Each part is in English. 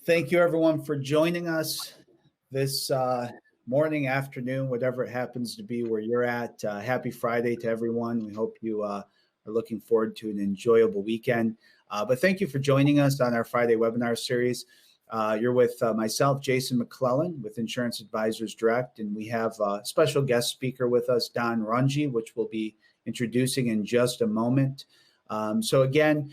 Thank you, everyone, for joining us this morning, afternoon, whatever it happens to be where you're at. Happy Friday to everyone. We hope you are looking forward to an enjoyable weekend. But thank you for joining us on our Friday webinar series. You're with myself, Jason McClellan, with Insurance Advisors Direct, and we have a special guest speaker with us, Don Runge, which we'll be introducing in just a moment. So again,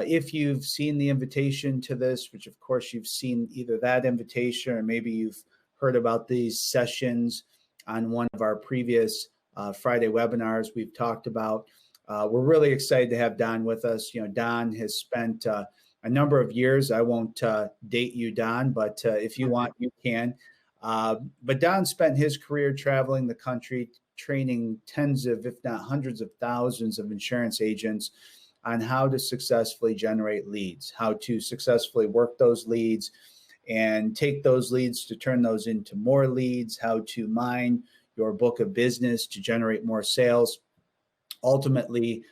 if you've seen the invitation to this, which of course you've seen either that invitation or maybe you've heard about these sessions on one of our previous Friday webinars we've talked about, we're really excited to have Don with us. You know, Don has spent a number of years. I won't date you, Don, but if you want, you can. But Don spent his career traveling the country, training tens of, if not hundreds of thousands of insurance agents on how to successfully generate leads, how to successfully work those leads and take those leads to turn those into more leads, how to mine your book of business to generate more sales. Ultimately,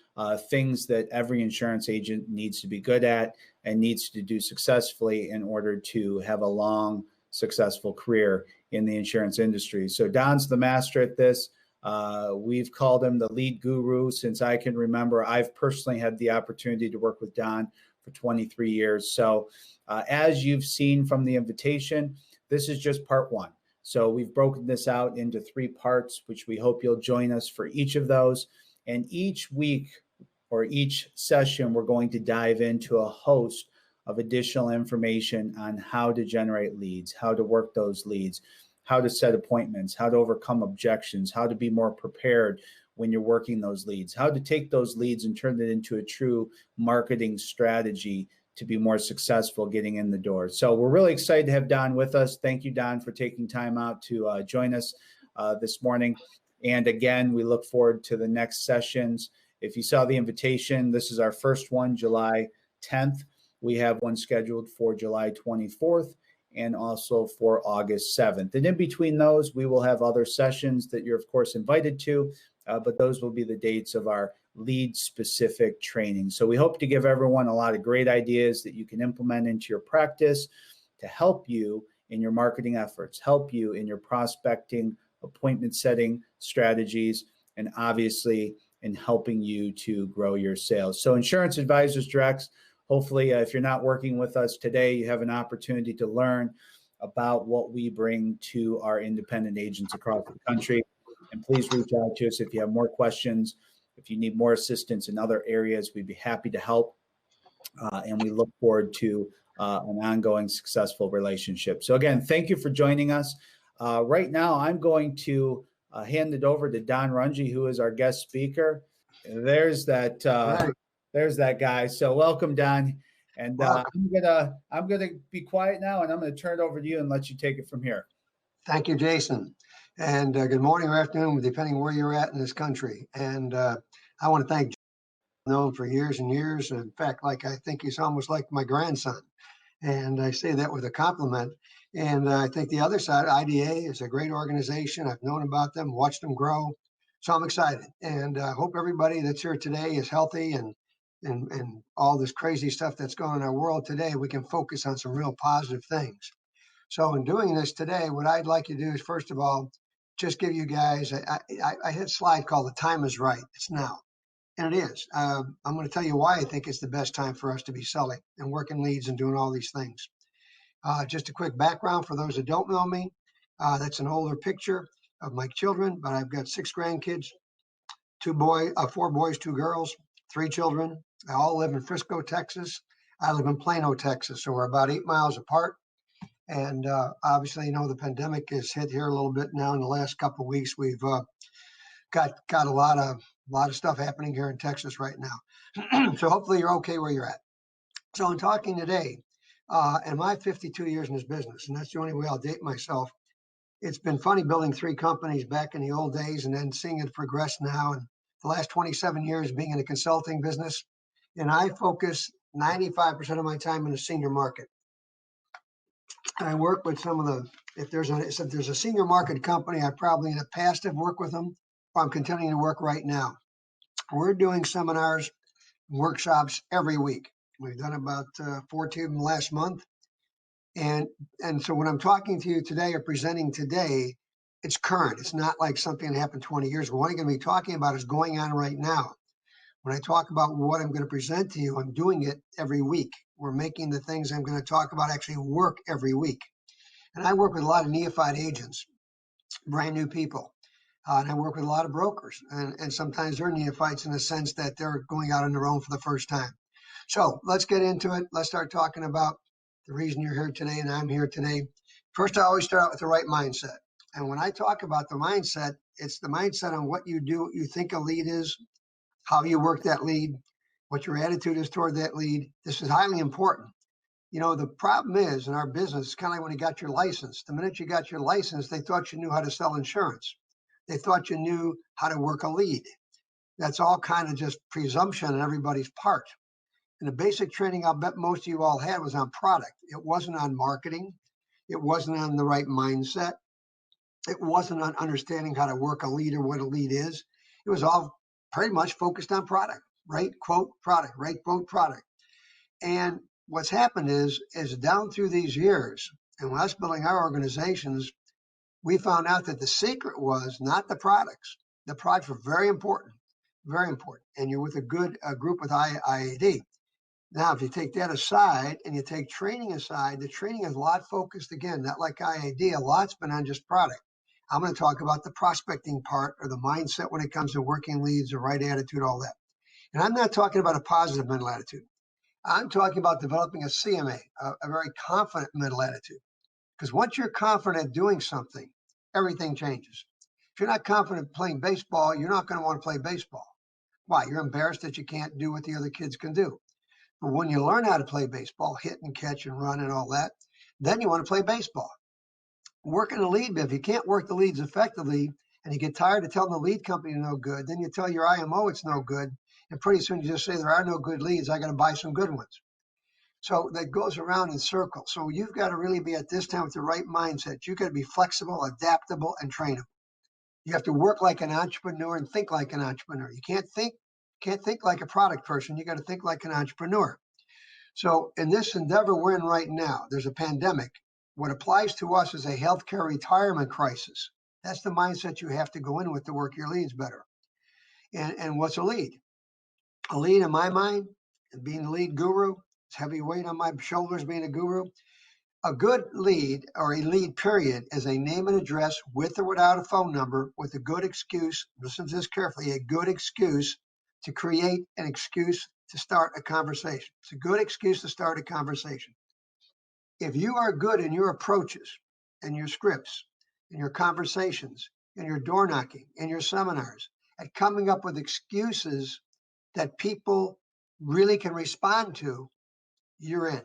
things that every insurance agent needs to be good at and needs to do successfully in order to have a long, successful career in the insurance industry. So Don's the master at this. We've called him the lead guru since I can remember. I've personally had the opportunity to work with Don for 23 years. So as you've seen from the invitation, this is just part one. So we've broken this out into 3 parts, which we hope you'll join us for each of those. And each week or each session, we're going to dive into a host of additional information on how to generate leads, how to work those leads, how to set appointments, how to overcome objections, how to be more prepared when you're working those leads, how to take those leads and turn it into a true marketing strategy to be more successful getting in the door. So we're really excited to have Don with us. Thank you, Don, for taking time out to join us this morning. And again, we look forward to the next sessions. If you saw the invitation, this is our first one, July 10th. We have one scheduled for July 24th. And also for August 7th. And in between those, we will have other sessions that you're, of course, invited to, but those will be the dates of our lead-specific training. So we hope to give everyone a lot of great ideas that you can implement into your practice to help you in your marketing efforts, help you in your prospecting, appointment setting strategies, and obviously in helping you to grow your sales. So Insurance Advisors Direct, hopefully, if you're not working with us today, you have an opportunity to learn about what we bring to our independent agents across the country. And please reach out to us if you have more questions. If you need more assistance in other areas, we'd be happy to help. And we look forward to an ongoing successful relationship. So again, thank you for joining us. Right now, I'm going to hand it over to Don Runge, who is our guest speaker. There's that. There's that guy. So welcome, Don. And I'm gonna be quiet now, and I'm gonna turn it over to you and let you take it from here. Thank you, Jason. And good morning or afternoon, depending where you're at in this country. And I want to thank Jason. I've known him for years and years. In fact, I think he's almost like my grandson. And I say that with a compliment. And I think the other side, IDA, is a great organization. I've known about them, watched them grow. So I'm excited. And I hope everybody that's here today is healthy and all this crazy stuff that's going on in our world today, we can focus on some real positive things. So in doing this today, what I'd like you to do is, first of all, just give you guys, I hit a slide called The Time is Right. It's now. And it is. I'm going to tell you why I think it's the best time for us to be selling and working leads and doing all these things. Just a quick background for those that don't know me. That's an older picture of my children, but I've got 6 grandkids, 4 boys, 2 girls, 3 children. I all live in Frisco, Texas. I live in Plano, Texas. So we're about 8 miles apart. And obviously, you know, the pandemic has hit here a little bit now. In the last couple of weeks, we've got a lot of stuff happening here in Texas right now. So hopefully you're okay where you're at. So I'm talking today, in my 52 years in this business, and that's the only way I'll date myself. It's been funny building 3 companies back in the old days and then seeing it progress now. And the last 27 years being in the consulting business. And I focus 95% of my time in the senior market. I work with some of the, if there's a senior market company, I probably in the past have worked with them, or I'm continuing to work right now. We're doing seminars, workshops every week. We've done about 14 of them last month. And so when I'm talking to you today or presenting today, it's current. It's not like something that happened 20 years ago. What I'm going to be talking about is going on right now. When I talk about what I'm going to present to you, I'm doing it every week. We're making the things I'm going to talk about actually work every week. And I work with a lot of neophyte agents, brand new people. And I work with a lot of brokers. And sometimes they're neophytes in the sense that they're going out on their own for the first time. So let's get into it. Let's start talking about the reason you're here today and I'm here today. First, I always start out with the right mindset. And when I talk about the mindset, it's the mindset on what you do, what you think a lead is, how you work that lead, what your attitude is toward that lead. This is highly important. You know, the problem is in our business, it's kind of like when you got your license. The minute you got your license, they thought you knew how to sell insurance. They thought you knew how to work a lead. That's all kind of just presumption on everybody's part. And the basic training I'll bet most of you all had was on product. It wasn't on marketing. It wasn't on the right mindset. It wasn't on understanding how to work a lead or what a lead is. It was all pretty much focused on product, right? Quote product, right? Quote product. And what's happened is down through these years, and when us building our organizations, we found out that the secret was not the products. The products were very important, very important. And you're with a good group with IAD. Now, if you take that aside and you take training aside, the training is a lot focused, again, not like IAD, a lot's been on just product. I'm going to talk about the prospecting part or the mindset when it comes to working leads, the right attitude, all that. And I'm not talking about a positive mental attitude. I'm talking about developing a CMA, a very confident mental attitude. Because once you're confident at doing something, everything changes. If you're not confident playing baseball, you're not going to want to play baseball. Why? You're embarrassed that you can't do what the other kids can do. But when you learn how to play baseball, hit and catch and run and all that, then you want to play baseball. Working a lead, if you can't work the leads effectively and you get tired of telling the lead company no good, then you tell your IMO it's no good. And pretty soon you just say there are no good leads. I got to buy some good ones. So that goes around in circles. So you've got to really be at this time with the right mindset. You've got to be flexible, adaptable, and trainable. You have to work like an entrepreneur and think like an entrepreneur. You can't think like a product person. You got to think like an entrepreneur. So in this endeavor we're in right now, there's a pandemic. What applies to us is a healthcare retirement crisis. That's the mindset you have to go in with to work your leads better. And what's a lead? A lead in my mind, being the lead guru, it's heavy weight on my shoulders being a guru. A good lead or a lead period is a name and address with or without a phone number with a good excuse, listen to this carefully, a good excuse to create an excuse to start a conversation. It's a good excuse to start a conversation. If you are good in your approaches and your scripts and your conversations and your door knocking and your seminars at coming up with excuses that people really can respond to, you're in.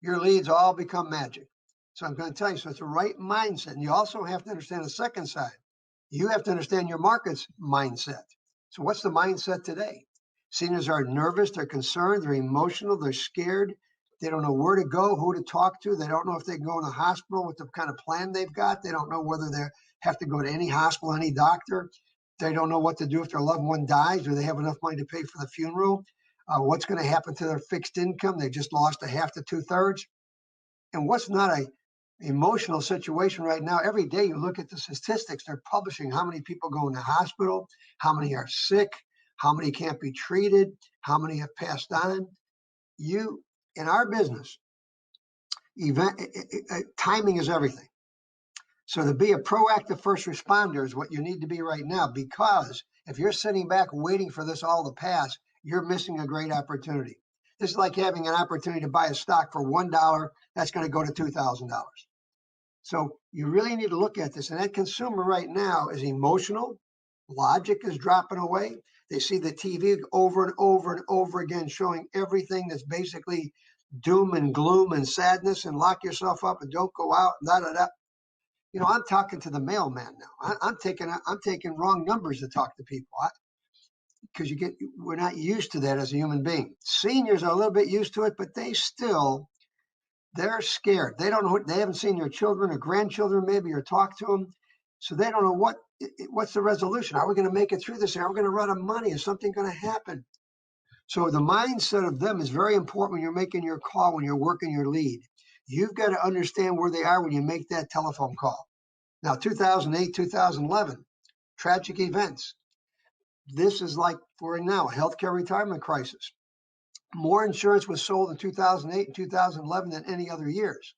Your leads all become magic. So I'm going to tell you, so it's the right mindset. And you also have to understand the second side. You have to understand your market's mindset. So what's the mindset today? Seniors are nervous, they're concerned, they're emotional, they're scared. They don't know where to go, who to talk to. They don't know if they can go in the hospital with the kind of plan they've got. They don't know whether they have to go to any hospital, any doctor. They don't know what to do if their loved one dies. Do they have enough money to pay for the funeral? What's going to happen to their fixed income? They just lost a half to 2/3. And what's not a emotional situation right now? Every day you look at the statistics, they're publishing how many people go in the hospital, how many are sick, how many can't be treated, how many have passed on. You, in our business, timing is everything. So to be a proactive first responder is what you need to be right now, because if you're sitting back waiting for this all to pass, you're missing a great opportunity. This is like having an opportunity to buy a stock for $1 that's going to go to $2,000. So you really need to look at this. And that consumer right now is emotional. Logic is dropping away. They see the TV over and over and over again, showing everything that's basically doom and gloom and sadness and lock yourself up and don't go out, da da da. You know, I'm talking to the mailman now. I'm taking wrong numbers to talk to people because we're not used to that as a human being. Seniors are a little bit used to it, but they're scared. They don't know. They haven't seen their children or grandchildren maybe or talked to them, so they don't know what's the resolution. Are we going to make it through this? Are we going to run out of money? Is something going to happen? So the mindset of them is very important when you're making your call, when you're working your lead. You've got to understand where they are when you make that telephone call. Now, 2008, 2011, tragic events. This is like for now, a healthcare retirement crisis. More insurance was sold in 2008 and 2011 than any other years.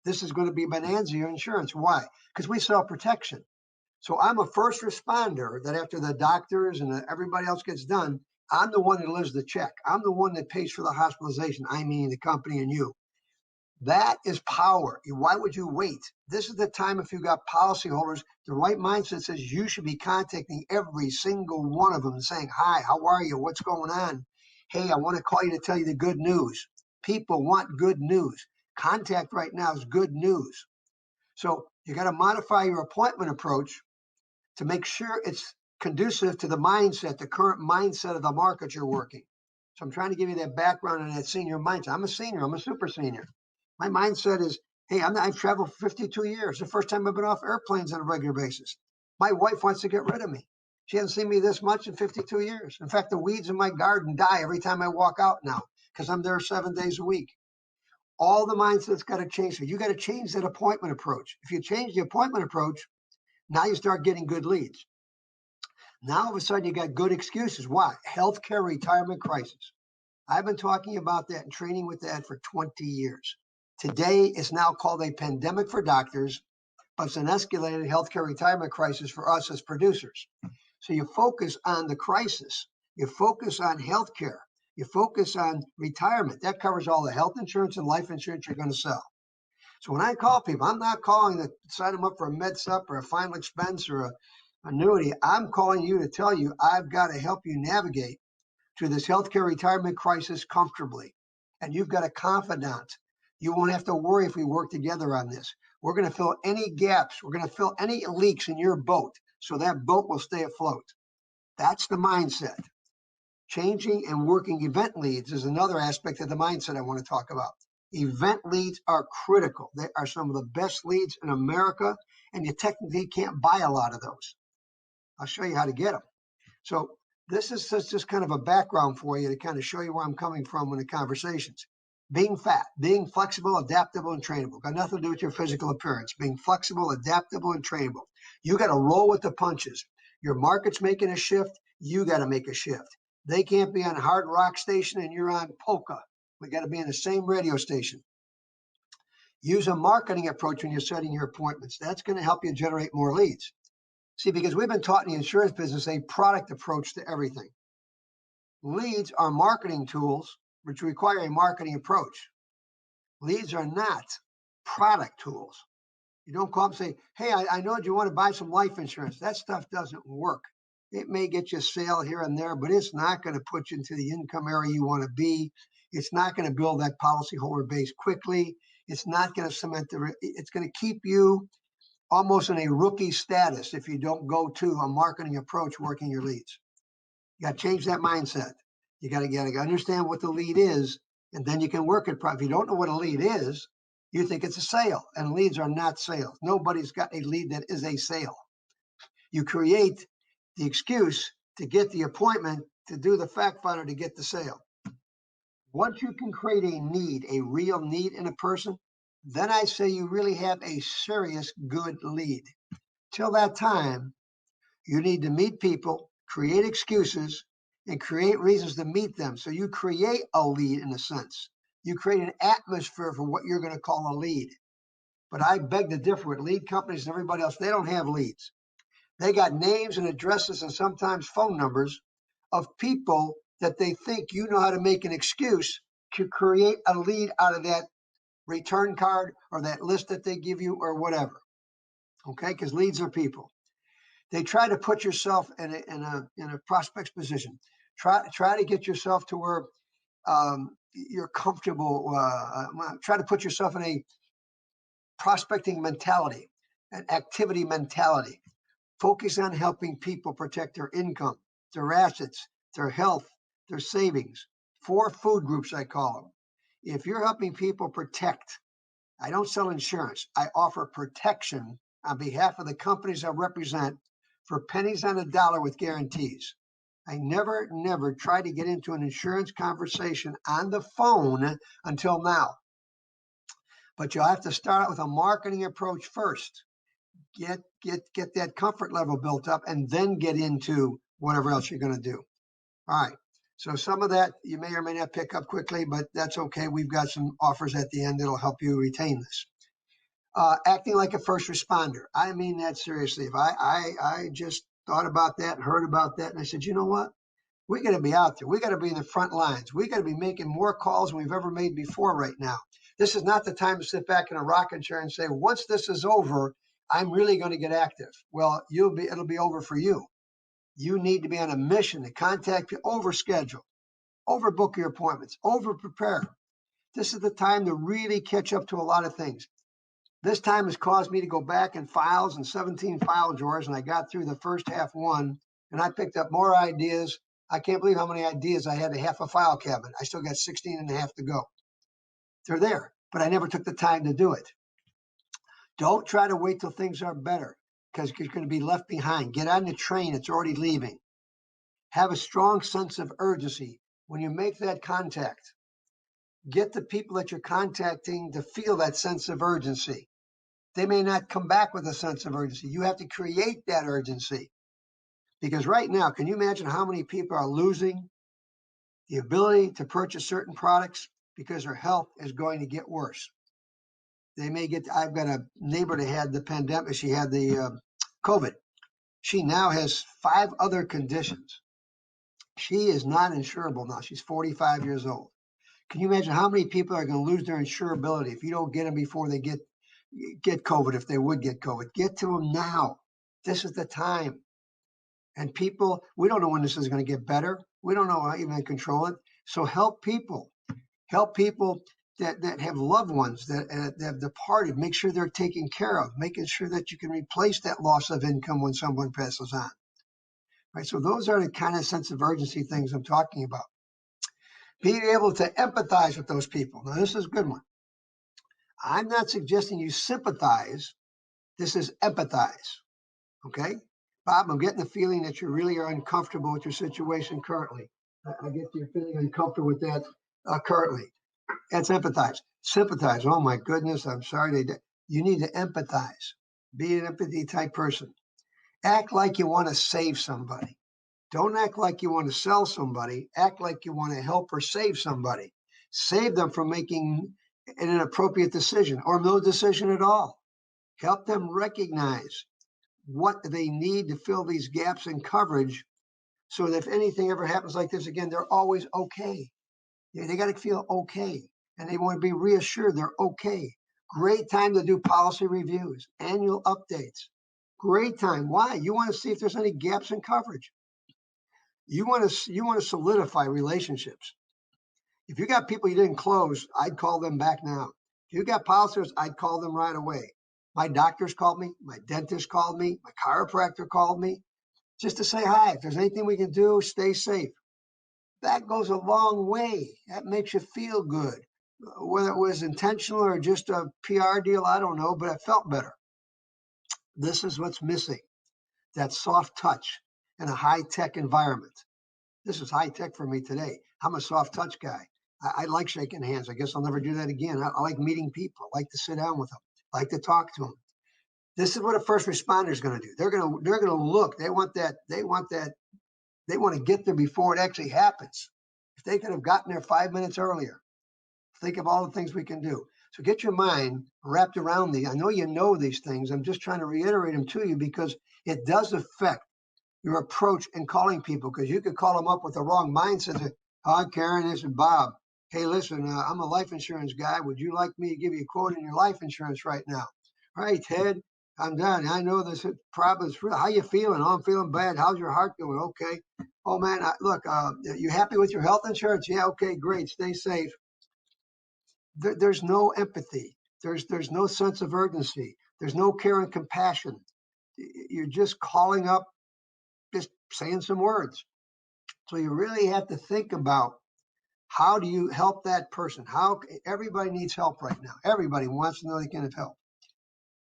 This is going to be bonanza insurance. Why? Because we sell protection. So I'm a first responder that after the doctors and everybody else gets done, I'm the one that delivers the check. I'm the one that pays for the hospitalization. I mean the company and you. That is power. Why would you wait? This is the time if you've got policyholders, the right mindset says you should be contacting every single one of them and saying, hi, how are you? What's going on? Hey, I want to call you to tell you the good news. People want good news. Contact right now is good news. So you got to modify your appointment approach to make sure it's conducive to the mindset, the current mindset of the market you're working. So I'm trying to give you that background and that senior mindset. I'm a senior. I'm a super senior. My mindset is, hey, I've traveled for 52 years. The first time I've been off airplanes on a regular basis. My wife wants to get rid of me. She hasn't seen me this much in 52 years. In fact, the weeds in my garden die every time I walk out now because I'm there 7 days a week. All the mindset's got to change. So you got to change that appointment approach. If you change the appointment approach, now you start getting good leads. Now, all of a sudden, you got good excuses. Why? Healthcare retirement crisis. I've been talking about that and training with that for 20 years. Today, it's now called a pandemic for doctors, but it's an escalated healthcare retirement crisis for us as producers. So you focus on the crisis. You focus on healthcare. You focus on retirement. That covers all the health insurance and life insurance you're going to sell. So when I call people, I'm not calling to sign them up for a med sup or a final expense or a annuity. I'm calling you to tell you I've got to help you navigate through this healthcare retirement crisis comfortably. And you've got a confidant. You won't have to worry if we work together on this. We're going to fill any gaps. We're going to fill any leaks in your boat so that boat will stay afloat. That's the mindset. Changing and working event leads is another aspect of the mindset I want to talk about. Event leads are critical. They are some of the best leads in America, and you technically can't buy a lot of those. I'll show you how to get them. So this is just kind of a background for you to kind of show you where I'm coming from in the conversations. Being fat, being flexible, adaptable, and trainable. Got nothing to do with your physical appearance. Being flexible, adaptable, and trainable. You got to roll with the punches. Your market's making a shift. You got to make a shift. They can't be on hard rock station and you're on polka. We got to be on the same radio station. Use a marketing approach when you're setting your appointments. That's going to help you generate more leads. See, because we've been taught in the insurance business a product approach to everything. Leads are marketing tools which require a marketing approach. Leads are not product tools. You don't call up and say, hey, I know you want to buy some life insurance. That stuff doesn't work. It may get you a sale here and there, but it's not going to put you into the income area you want to be. It's not going to build that policyholder base quickly. It's not going to cement it's going to keep you almost in a rookie status if you don't go to a marketing approach working your leads. You got to change that mindset. You got to understand what the lead is, and then you can work it. If you don't know what a lead is, you think it's a sale, and leads are not sales. Nobody's got a lead that is a sale. You create the excuse to get the appointment, to do the fact finder, to get the sale. Once you can create a need, a real need in a person, then I say you really have a serious good lead. Till that time, you need to meet people, create excuses, and create reasons to meet them. So you create a lead in a sense. You create an atmosphere for what you're going to call a lead. But I beg to differ with lead companies and everybody else. They don't have leads. They got names and addresses and sometimes phone numbers of people that they think you know how to make an excuse to create a lead out of that return card or that list that they give you or whatever. Okay, because leads are people. They try to put yourself in a prospect's position. Try to get yourself to where you're comfortable. Try to put yourself in a prospecting mentality, an activity mentality. Focus on helping people protect their income, their assets, their health, their savings. 4 food groups, I call them. If you're helping people protect, I don't sell insurance. I offer protection on behalf of the companies I represent for pennies on a dollar with guarantees. I never tried to get into an insurance conversation on the phone until now. but you'll have to start out with a marketing approach first. Get that comfort level built up, and then get into whatever else you're going to do. All right. So some of that you may or may not pick up quickly, but that's okay. We've got some offers at the end that'll help you retain this. Acting like a first responder. I mean that seriously. If I just thought about that and heard about that, and I said, you know what? We got to be out there. We got to be in the front lines. We got to be making more calls than we've ever made before right now. This is not the time to sit back in a rocking chair and say, once this is over, I'm really going to get active. Well, it'll be over for you. You need to be on a mission to contact people, overschedule, overbook your appointments, over-prepare. This is the time to really catch up to a lot of things. This time has caused me to go back in files and 17 file drawers, and I got through the first half one, and I picked up more ideas. I can't believe how many ideas I had to half a file cabinet. I still got 16 and a half to go. They're there, but I never took the time to do it. Don't try to wait till things are better, because you're going to be left behind. Get on the train. It's already leaving. Have a strong sense of urgency when you make that contact. Get the people that you're contacting to feel that sense of urgency. They may not come back with a sense of urgency. You have to create that urgency. Because right now, can you imagine how many people are losing the ability to purchase certain products because their health is going to get worse? They may get, I've got a neighbor that had the pandemic. She had the COVID. She now has 5 other conditions. She is not insurable now. She's 45 years old. Can you imagine how many people are going to lose their insurability if you don't get them before they get COVID, if they would get COVID? Get to them now. This is the time. And people, we don't know when this is going to get better. We don't know how even to control it. So help people. Help people that have loved ones that have departed. Make sure they're taken care of. Making sure that you can replace that loss of income when someone passes on. Right. So those are the kind of sense of urgency things I'm talking about. Being able to empathize with those people. Now, this is a good one. I'm not suggesting you sympathize. This is empathize. Okay? Bob, I'm getting the feeling that you really are uncomfortable with your situation currently. I get you're feeling uncomfortable with that currently. That's empathize. Sympathize. Oh, my goodness. I'm sorry. You need to empathize. Be an empathy type person. Act like you want to save somebody. Don't act like you want to sell somebody. Act like you want to help or save somebody. Save them from making an inappropriate decision or no decision at all. Help them recognize what they need to fill these gaps in coverage so that if anything ever happens like this again, they're always okay. They got to feel okay, and they want to be reassured they're okay. Great time to do policy reviews, annual updates. Great time. Why? You want to see if there's any gaps in coverage. You want to solidify relationships. If you got people you didn't close, I'd call them back now. If you got policyholders, I'd call them right away. My doctors called me. My dentist called me. My chiropractor called me just to say hi. If there's anything we can do, stay safe. That goes a long way. That makes you feel good. Whether it was intentional or just a PR deal, I don't know, but I felt better. This is what's missing. That soft touch in a high-tech environment. This is high-tech for me today. I'm a soft touch guy. I like shaking hands. I guess I'll never do that again. I like meeting people. I like to sit down with them. I like to talk to them. This is what a first responder is going to do. They're going to look. They want to get there before it actually happens. If they could have gotten there 5 minutes earlier, think of all the things we can do. So get your mind wrapped around these. I know you know these things. I'm just trying to reiterate them to you because it does affect your approach in calling people, because you could call them up with the wrong mindset. Hi, Karen, this is Bob. Hey, listen, I'm a life insurance guy. Would you like me to give you a quote on your life insurance right now? All right, Ted, I'm done. I know this problem is real. How you feeling? Oh, I'm feeling bad. How's your heart doing? Okay. Oh, man, look, you happy with your health insurance? Yeah, okay, great. Stay safe. There's no empathy. There's no sense of urgency. There's no care and compassion. You're just calling up, just saying some words. So you really have to think about, how do you help that person? Everybody needs help right now. Everybody wants to know they can have help.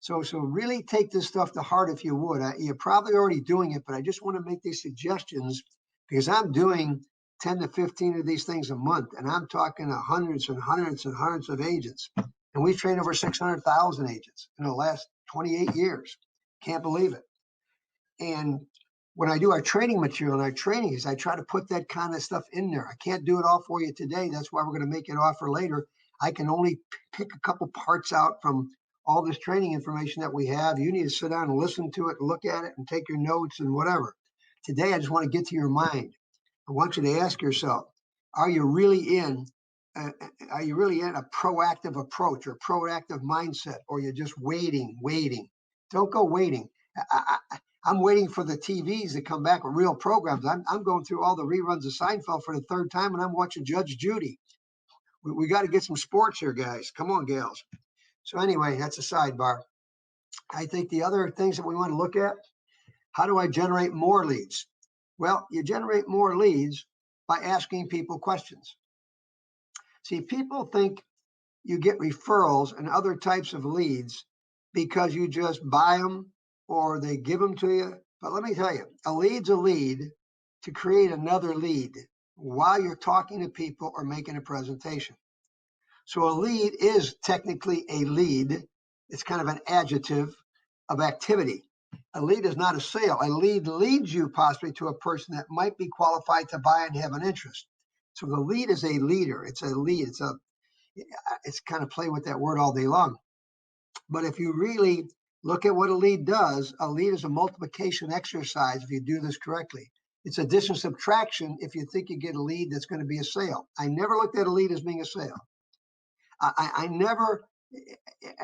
So really take this stuff to heart if you would. You're probably already doing it, but I just want to make these suggestions because I'm doing 10 to 15 of these things a month, and I'm talking to hundreds and hundreds and hundreds of agents. And And we've trained over 600,000 agents in the last 28 years. Can't believe it. And when I do our training material and our trainings, I try to put that kind of stuff in there. I can't do it all for you today. That's why we're going to make it offer later. I can only pick a couple parts out from all this training information that we have. You need to sit down and listen to it, look at it, and take your notes and whatever. Today, I just want to get to your mind. I want you to ask yourself, are you really in a proactive approach or proactive mindset, or you're just waiting? Don't go waiting. I'm waiting for the TVs to come back with real programs. I'm going through all the reruns of Seinfeld for the third time, and I'm watching Judge Judy. We got to get some sports here, guys. Come on, gals. So anyway, that's a sidebar. I think the other things that we want to look at, how do I generate more leads? Well, you generate more leads by asking people questions. See, people think you get referrals and other types of leads because you just buy them or they give them to you. But let me tell you, a lead's a lead to create another lead while you're talking to people or making a presentation. So a lead is technically a lead. It's kind of an adjective of activity. A lead is not a sale. A lead leads you possibly to a person that might be qualified to buy and have an interest. So the lead is a leader. It's a lead. It's kind of play with that word all day long. But if you really look at what a lead does, a lead is a multiplication exercise if you do this correctly. It's addition subtraction if you think you get a lead that's going to be a sale. I never looked at a lead as being a sale. I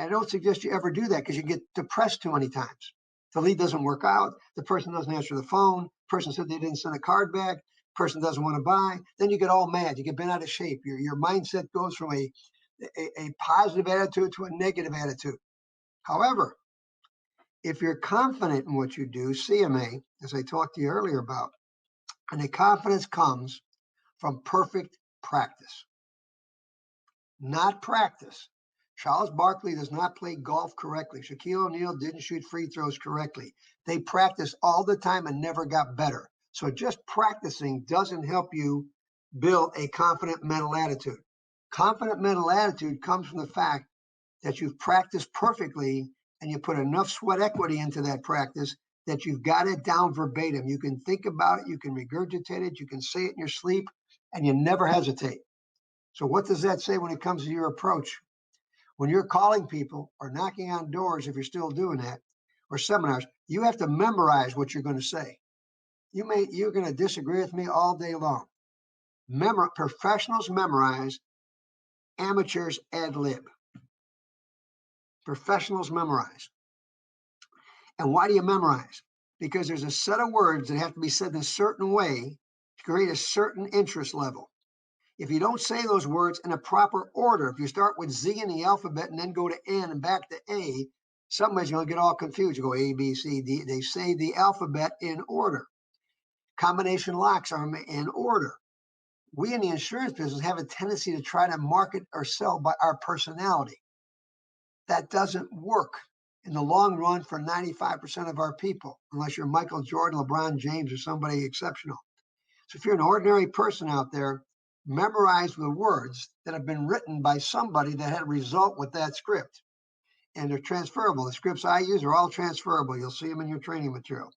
don't suggest you ever do that because you get depressed too many times. The lead doesn't work out. The person doesn't answer the phone. Person said they didn't send a card back. Person doesn't want to buy. Then you get all mad. You get bent out of shape. Your mindset goes from a positive attitude to a negative attitude. However, if you're confident in what you do, CMA, as I talked to you earlier about, and the confidence comes from perfect practice. Not practice. Charles Barkley does not play golf correctly. Shaquille O'Neal didn't shoot free throws correctly. They practiced all the time and never got better. So just practicing doesn't help you build a confident mental attitude. Confident mental attitude comes from the fact that you've practiced perfectly and you put enough sweat equity into that practice that you've got it down verbatim. You can think about it, you can regurgitate it, you can say it in your sleep, and you never hesitate. So what does that say when it comes to your approach? When you're calling people or knocking on doors, if you're still doing that, or seminars, you have to memorize what you're going to say. You're going to disagree with me all day long. Professionals memorize, amateurs ad lib. Professionals memorize. And why do you memorize? Because there's a set of words that have to be said in a certain way to create a certain interest level. If you don't say those words in a proper order, if you start with Z in the alphabet and then go to N and back to A, somebody's going to get all confused. You go A, B, C, D. They say the alphabet in order. Combination locks are in order. We in the insurance business have a tendency to try to market or sell by our personality. That doesn't work in the long run for 95% of our people, unless you're Michael Jordan, LeBron James, or somebody exceptional. So if you're an ordinary person out there, memorize the words that have been written by somebody that had a result with that script. And they're transferable. The scripts I use are all transferable. You'll see them in your training material.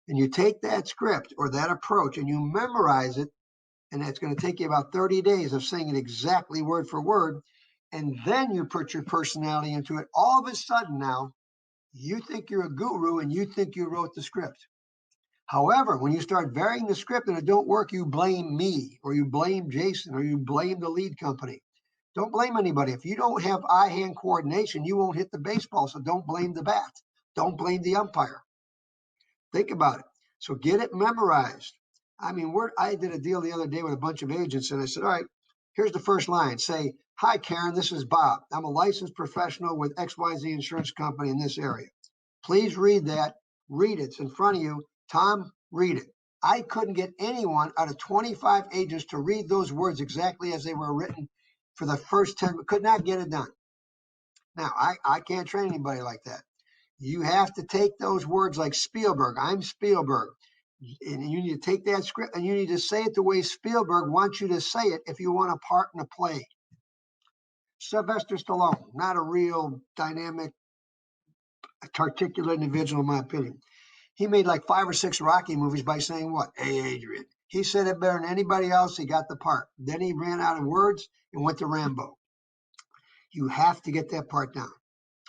And you take that script or that approach and you memorize it, and it's going to take you about 30 days of saying it exactly word for word. And then you put your personality into it. All of a sudden now, you think you're a guru and you think you wrote the script. However, when you start varying the script and it don't work, you blame me or you blame Jason or you blame the lead company. Don't blame anybody. If you don't have eye-hand coordination, you won't hit the baseball. So don't blame the bat. Don't blame the umpire. Think about it. So get it memorized. I mean, I did a deal the other day with a bunch of agents and I said, all right, here's the first line. Say, hi, Karen, this is Bob. I'm a licensed professional with XYZ Insurance Company in this area. Please read that. Read it. It's in front of you. Tom, read it. I couldn't get anyone out of 25 agents to read those words exactly as they were written for the first 10. Could not get it done. Now, I can't train anybody like that. You have to take those words like Spielberg. I'm Spielberg. And you need to take that script and you need to say it the way Spielberg wants you to say it if you want a part in a play. Sylvester Stallone, not a real dynamic, articulate individual, in my opinion. He made like 5 or 6 Rocky movies by saying what? Hey, Adrian. He said it better than anybody else. He got the part. Then he ran out of words and went to Rambo. You have to get that part down.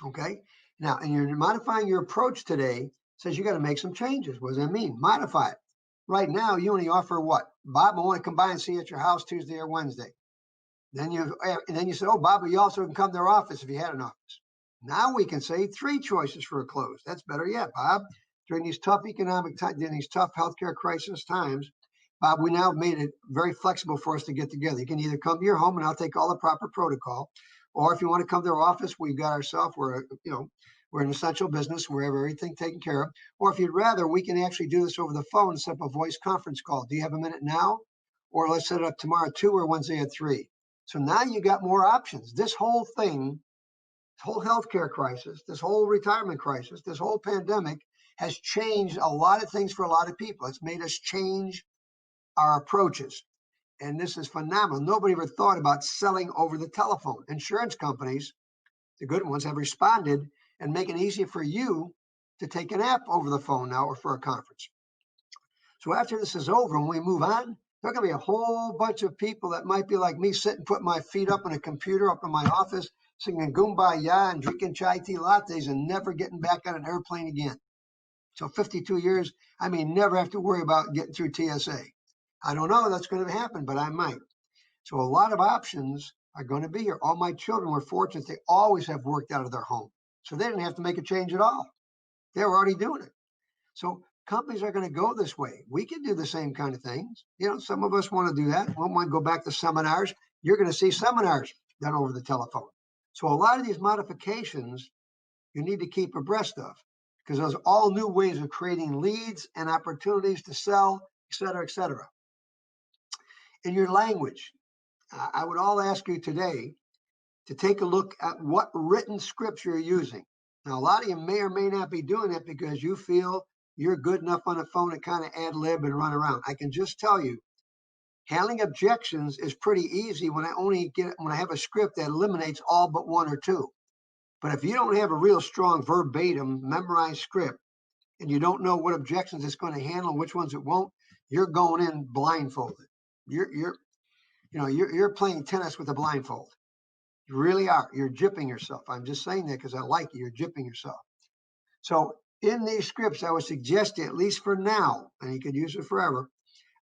Okay? Now, and you're modifying your approach today, says you got to make some changes. What does that mean? Modify it. Right now, you only offer what? Bob, I want to come by and see you at your house Tuesday or Wednesday. Then you said, oh, Bob, but you also can come to our office if you had an office. Now we can say 3 choices for a close. That's better yet, Bob. During these tough economic times, during these tough healthcare crisis times, Bob, we now made it very flexible for us to get together. You can either come to your home and I'll take all the proper protocol, or if you want to come to our office, we've got ourselves. We're an essential business. We have everything taken care of. Or if you'd rather, we can actually do this over the phone, set up a voice conference call. Do you have a minute now? Or let's set it up tomorrow at 2 or Wednesday at 3. So now you got more options. This whole thing, this whole healthcare crisis, this whole retirement crisis, this whole pandemic has changed a lot of things for a lot of people. It's made us change our approaches. And this is phenomenal. Nobody ever thought about selling over the telephone. Insurance companies, the good ones, have responded and making it easier for you to take an app over the phone now or for a conference. So after this is over and we move on, there are going to be a whole bunch of people that might be like me, sitting, putting my feet up on a computer up in my office, singing Kumbaya and drinking chai tea lattes and never getting back on an airplane again. So 52 years, I may never have to worry about getting through TSA. I don't know that's going to happen, but I might. So a lot of options are going to be here. All my children were fortunate. They always have worked out of their home. So they didn't have to make a change at all. They were already doing it. So companies are going to go this way. We can do the same kind of things. Some of us want to do that. We want to go back to seminars. You're going to see seminars done over the telephone. So a lot of these modifications you need to keep abreast of, because those are all new ways of creating leads and opportunities to sell, et cetera, et cetera. In your language, I would all ask you today to take a look at what written scripture you're using. Now, a lot of you may or may not be doing it because you feel you're good enough on the phone to kind of ad lib and run around. I can just tell you, handling objections is pretty easy when I have a script that eliminates all but 1 or 2. But if you don't have a real strong verbatim memorized script and you don't know what objections it's going to handle and which ones it won't, you're going in blindfolded. You're playing tennis with a blindfold. You really are. You're gypping yourself. I'm just saying that because I like you. You're gypping yourself. So in these scripts, I would suggest, at least for now, and you could use it forever,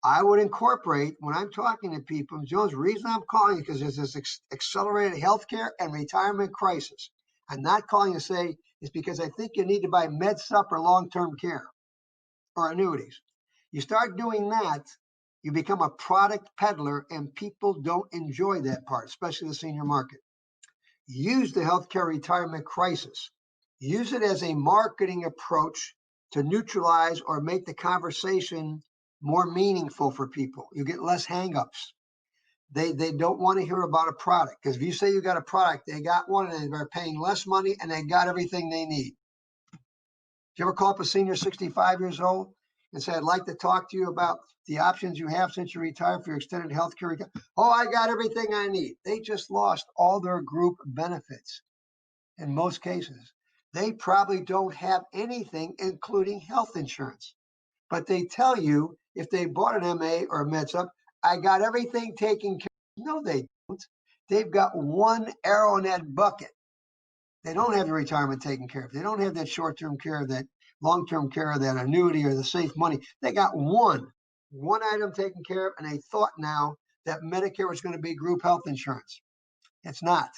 I would incorporate, when I'm talking to people, Jones, the reason I'm calling you because there's this accelerated healthcare and retirement crisis. I'm not calling to say it's because I think you need to buy med sup or long-term care or annuities. You start doing that, you become a product peddler, and people don't enjoy that part, especially the senior market. Use the healthcare retirement crisis. Use it as a marketing approach to neutralize or make the conversation more meaningful for people. You get less hangups. They don't want to hear about a product, because if you say you got a product, they got one and they're paying less money and they got everything they need. Did you ever call up a senior 65 years old and say, I'd like to talk to you about the options you have since you retired for your extended health care? Oh, I got everything I need. They just lost all their group benefits in most cases. They probably don't have anything, including health insurance. But they tell you if they bought an MA or a MedSup, I got everything taken care of. No, they don't. They've got one arrow in that bucket. They don't have the retirement taken care of. They don't have that short-term care, that long-term care, that annuity or the safe money. They got one item taken care of, and they thought now that Medicare was going to be group health insurance. It's not.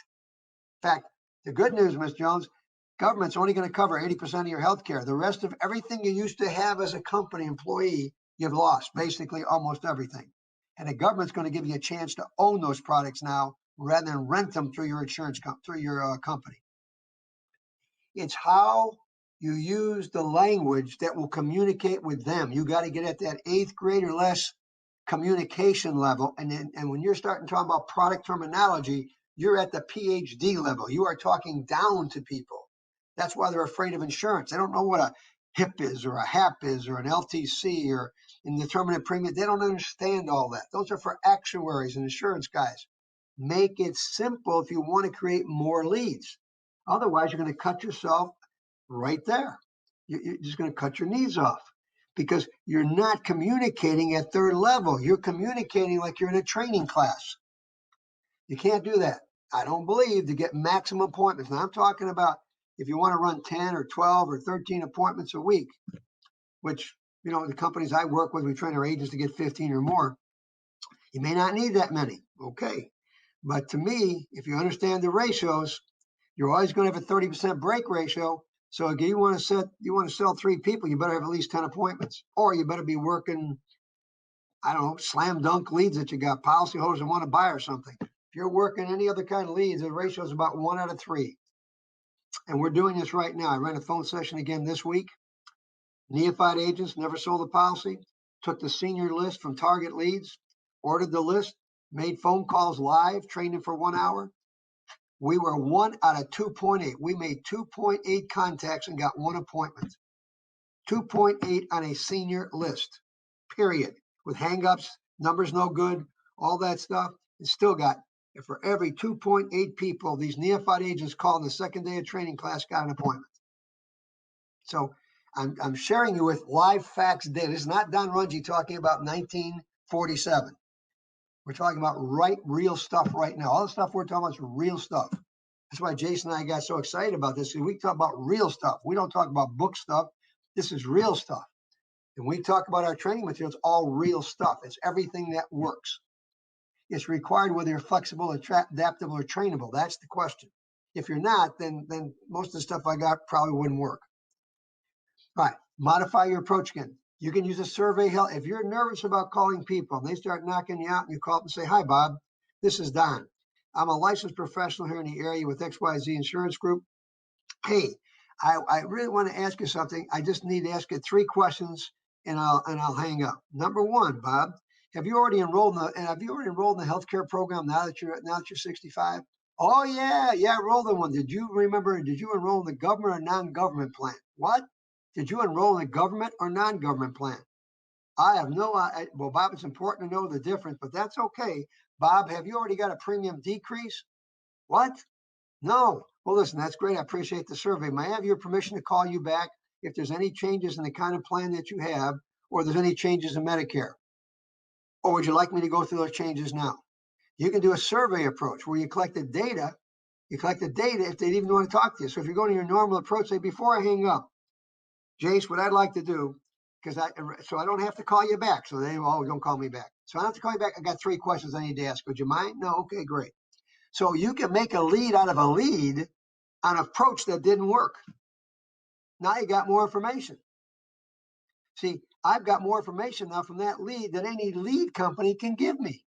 In fact, the good news, Ms. Jones, government's only going to cover 80% of your health care. The rest of everything you used to have as a company employee, you've lost, basically almost everything. And the government's going to give you a chance to own those products now rather than rent them through your insurance through your company. It's how you use the language that will communicate with them. You got to get at that 8th grade or less communication level. And when you're starting to talk about product terminology, you're at the PhD level. You are talking down to people. That's why they're afraid of insurance. They don't know what a HIP is or a HAP is or an LTC or indeterminate premium. They don't understand all that. Those are for actuaries and insurance guys. Make it simple if you want to create more leads. Otherwise, you're going to cut yourself right there. You're just going to cut your knees off because you're not communicating at third level. You're communicating like you're in a training class. You can't do that. I don't believe to get maximum appointments. Now, I'm talking about if you want to run 10 or 12 or 13 appointments a week, which, you know, the companies I work with, we train our agents to get 15 or more. You may not need that many. Okay. But to me, if you understand the ratios, you're always going to have a 30% break ratio. So if you want to sell 3 people, you better have at least 10 appointments, or you better be working, I don't know, slam dunk leads that you got, policyholders that want to buy or something. If you're working any other kind of leads, the ratio is about 1 out of 3. And we're doing this right now. I ran a phone session again this week. Neophyte agents never sold a policy, took the senior list from target leads, ordered the list, made phone calls live, trained them for 1 hour. We were 1 out of 2.8. We made 2.8 contacts and got 1 appointment. 2.8 on a senior list, period. With hangups, numbers no good, all that stuff. And still got, for every 2.8 people, these neophyte agents called on the second day of training class got an appointment. So I'm sharing you with live facts data. This is not Don Runge talking about 1947. We're talking about real stuff right now. All the stuff we're talking about is real stuff. That's why Jason and I got so excited about this. We talk about real stuff. We don't talk about book stuff. This is real stuff. And we talk about our training materials, all real stuff. It's everything that works. It's required whether you're flexible, adaptable, or trainable. That's the question. If you're not, then most of the stuff I got probably wouldn't work. All right, modify your approach again. You can use a survey help. If you're nervous about calling people and they start knocking you out and you call up and say, "Hi, Bob, this is Don. I'm a licensed professional here in the area with XYZ Insurance Group. Hey, I really want to ask you something. I just need to ask you 3 questions and I'll hang up. Number 1, Bob, have you already enrolled in the healthcare program now that you're 65? Oh yeah, I enrolled in one. Did you enroll in the government or non-government plan? What? Did you enroll in a government or non-government plan? I have no idea. Well, Bob, it's important to know the difference, but that's okay. Bob, have you already got a premium decrease? What? No. Well, listen, that's great. I appreciate the survey. May I have your permission to call you back if there's any changes in the kind of plan that you have, or there's any changes in Medicare? Or would you like me to go through those changes now? You can do a survey approach where you collect the data. You collect the data if they even want to talk to you. So if you're going to your normal approach, say, before I hang up, Jace, what I'd like to do, so I don't have to call you back. So they, don't call me back. So I don't have to call you back. I got 3 questions I need to ask. Would you mind? No? Okay, great. So you can make a lead out of a lead on an approach that didn't work. Now you got more information. See, I've got more information now from that lead than any lead company can give me.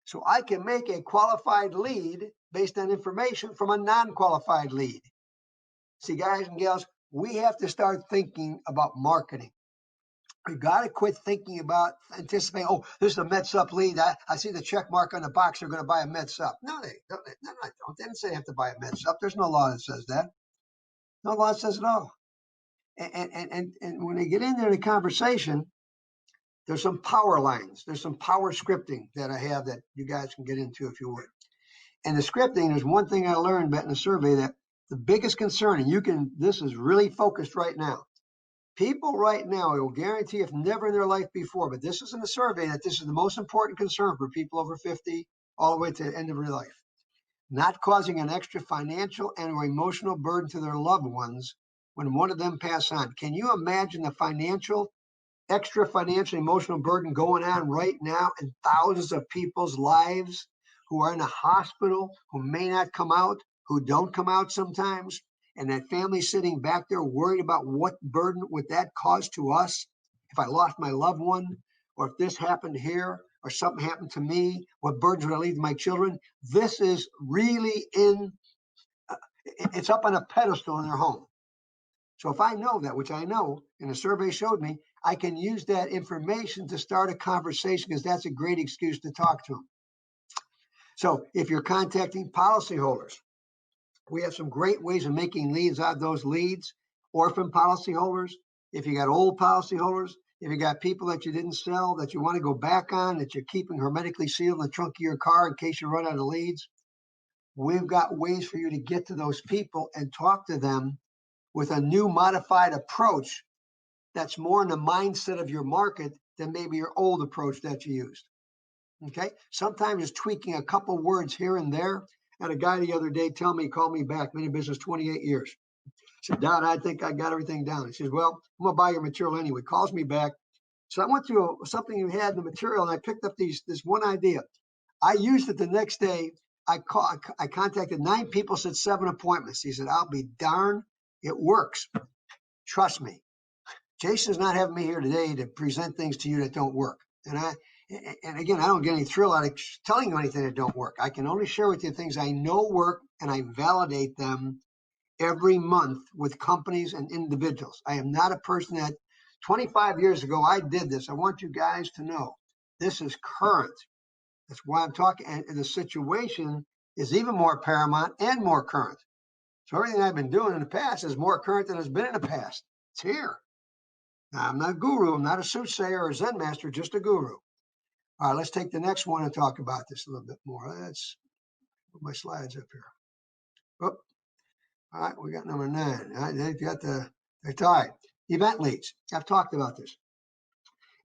So I can make a qualified lead based on information from a non-qualified lead. See, guys and gals, we have to start thinking about marketing. We've got to quit thinking about anticipating, this is a MedSup lead. I see the check mark on the box. They're going to buy a MedSup. No, they don't. They didn't say they have to buy a MedSup. There's no law that says that. No law that says it all. And when they get in there in a conversation, there's some power lines. There's some power scripting that I have that you guys can get into if you would. And the scripting, there's one thing I learned back in the survey that the biggest concern, and this is really focused right now. People right now, I will guarantee if never in their life before, but this is in the survey that this is the most important concern for people over 50 all the way to the end of their life. Not causing an extra financial and or emotional burden to their loved ones when one of them pass on. Can you imagine the extra financial emotional burden going on right now in thousands of people's lives who are in a hospital, who may not come out, who don't come out sometimes, and that family sitting back there worried about what burden would that cause to us if I lost my loved one, or if this happened here, or something happened to me, what burdens would I leave to my children? This is really it's up on a pedestal in their home. So if I know that, which I know, and the survey showed me, I can use that information to start a conversation because that's a great excuse to talk to them. So if you're contacting policyholders, we have some great ways of making leads out of those leads. Orphan policyholders, if you got old policyholders, If you got people that you didn't sell that you want to go back on, that you're keeping hermetically sealed in the trunk of your car in case you run out of leads, we've got ways for you to get to those people and talk to them with a new modified approach that's more in the mindset of your market than maybe your old approach that you used. Okay? Sometimes just tweaking a couple words here and there. I had a guy the other day tell me, call me back, been in business 28 years. I said, Don, I think I got everything down. He says, well, I'm going to buy your material anyway. Calls me back. So I went through something you had in the material and I picked up this one idea. I used it the next day. I contacted 9 people, said 7 appointments. He said, I'll be darned. It works. Trust me. Jason's not having me here today to present things to you that don't work. And again, I don't get any thrill out of telling you anything that don't work. I can only share with you things I know work, and I validate them every month with companies and individuals. I am not a person that 25 years ago I did this. I want you guys to know this is current. That's why I'm talking. And the situation is even more paramount and more current. So everything I've been doing in the past is more current than it's been in the past. It's here. Now, I'm not a guru. I'm not a soothsayer or a Zen master, just a guru. All right, let's take the next one and talk about this a little bit more. Let's put my slides up here. Oh, all right, we got number 9. All right, they've got all right, event leads. I've talked about this.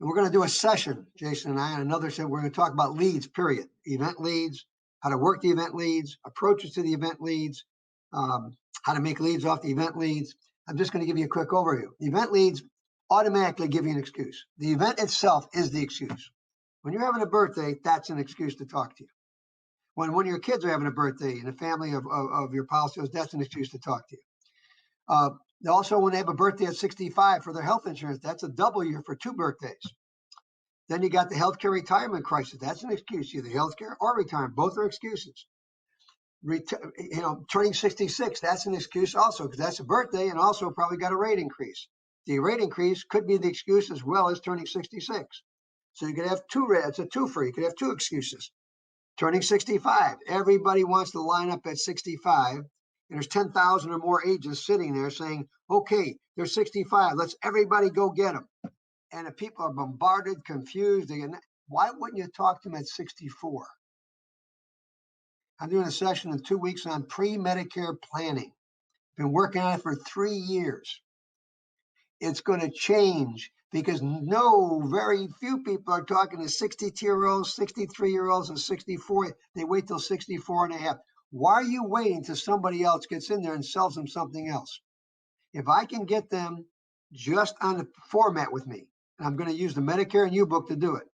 And we're going to do a session, Jason and I, and another session. We're going to talk about leads, period. Event leads, how to work the event leads, approaches to the event leads, how to make leads off the event leads. I'm just going to give you a quick overview. The event leads automatically give you an excuse. The event itself is the excuse. When you're having a birthday, that's an excuse to talk to you. When one of your kids are having a birthday in the family of your policyholders, that's an excuse to talk to you. Also, when they have a birthday at 65 for their health insurance, that's a double year for 2 birthdays. Then you got the healthcare retirement crisis. That's an excuse, either healthcare or retirement. Both are excuses. Turning 66, that's an excuse also, because that's a birthday and also probably got a rate increase. The rate increase could be the excuse as well as turning 66. So you could have 2 rates. It's a 2-for. You could have 2 excuses. Turning 65. Everybody wants to line up at 65. And there's 10,000 or more agents sitting there saying, okay, they're 65. Let's everybody go get them. And the people are bombarded, confused. Why wouldn't you talk to them at 64? I'm doing a session in 2 weeks on pre-Medicare planning. Been working on it for 3 years. It's going to change because very few people are talking to 62-year-olds, 63-year-olds, and 64. They wait till 64 and a half. Why are you waiting till somebody else gets in there and sells them something else? If I can get them just on the format with me, and I'm going to use the Medicare and U-Book to do it.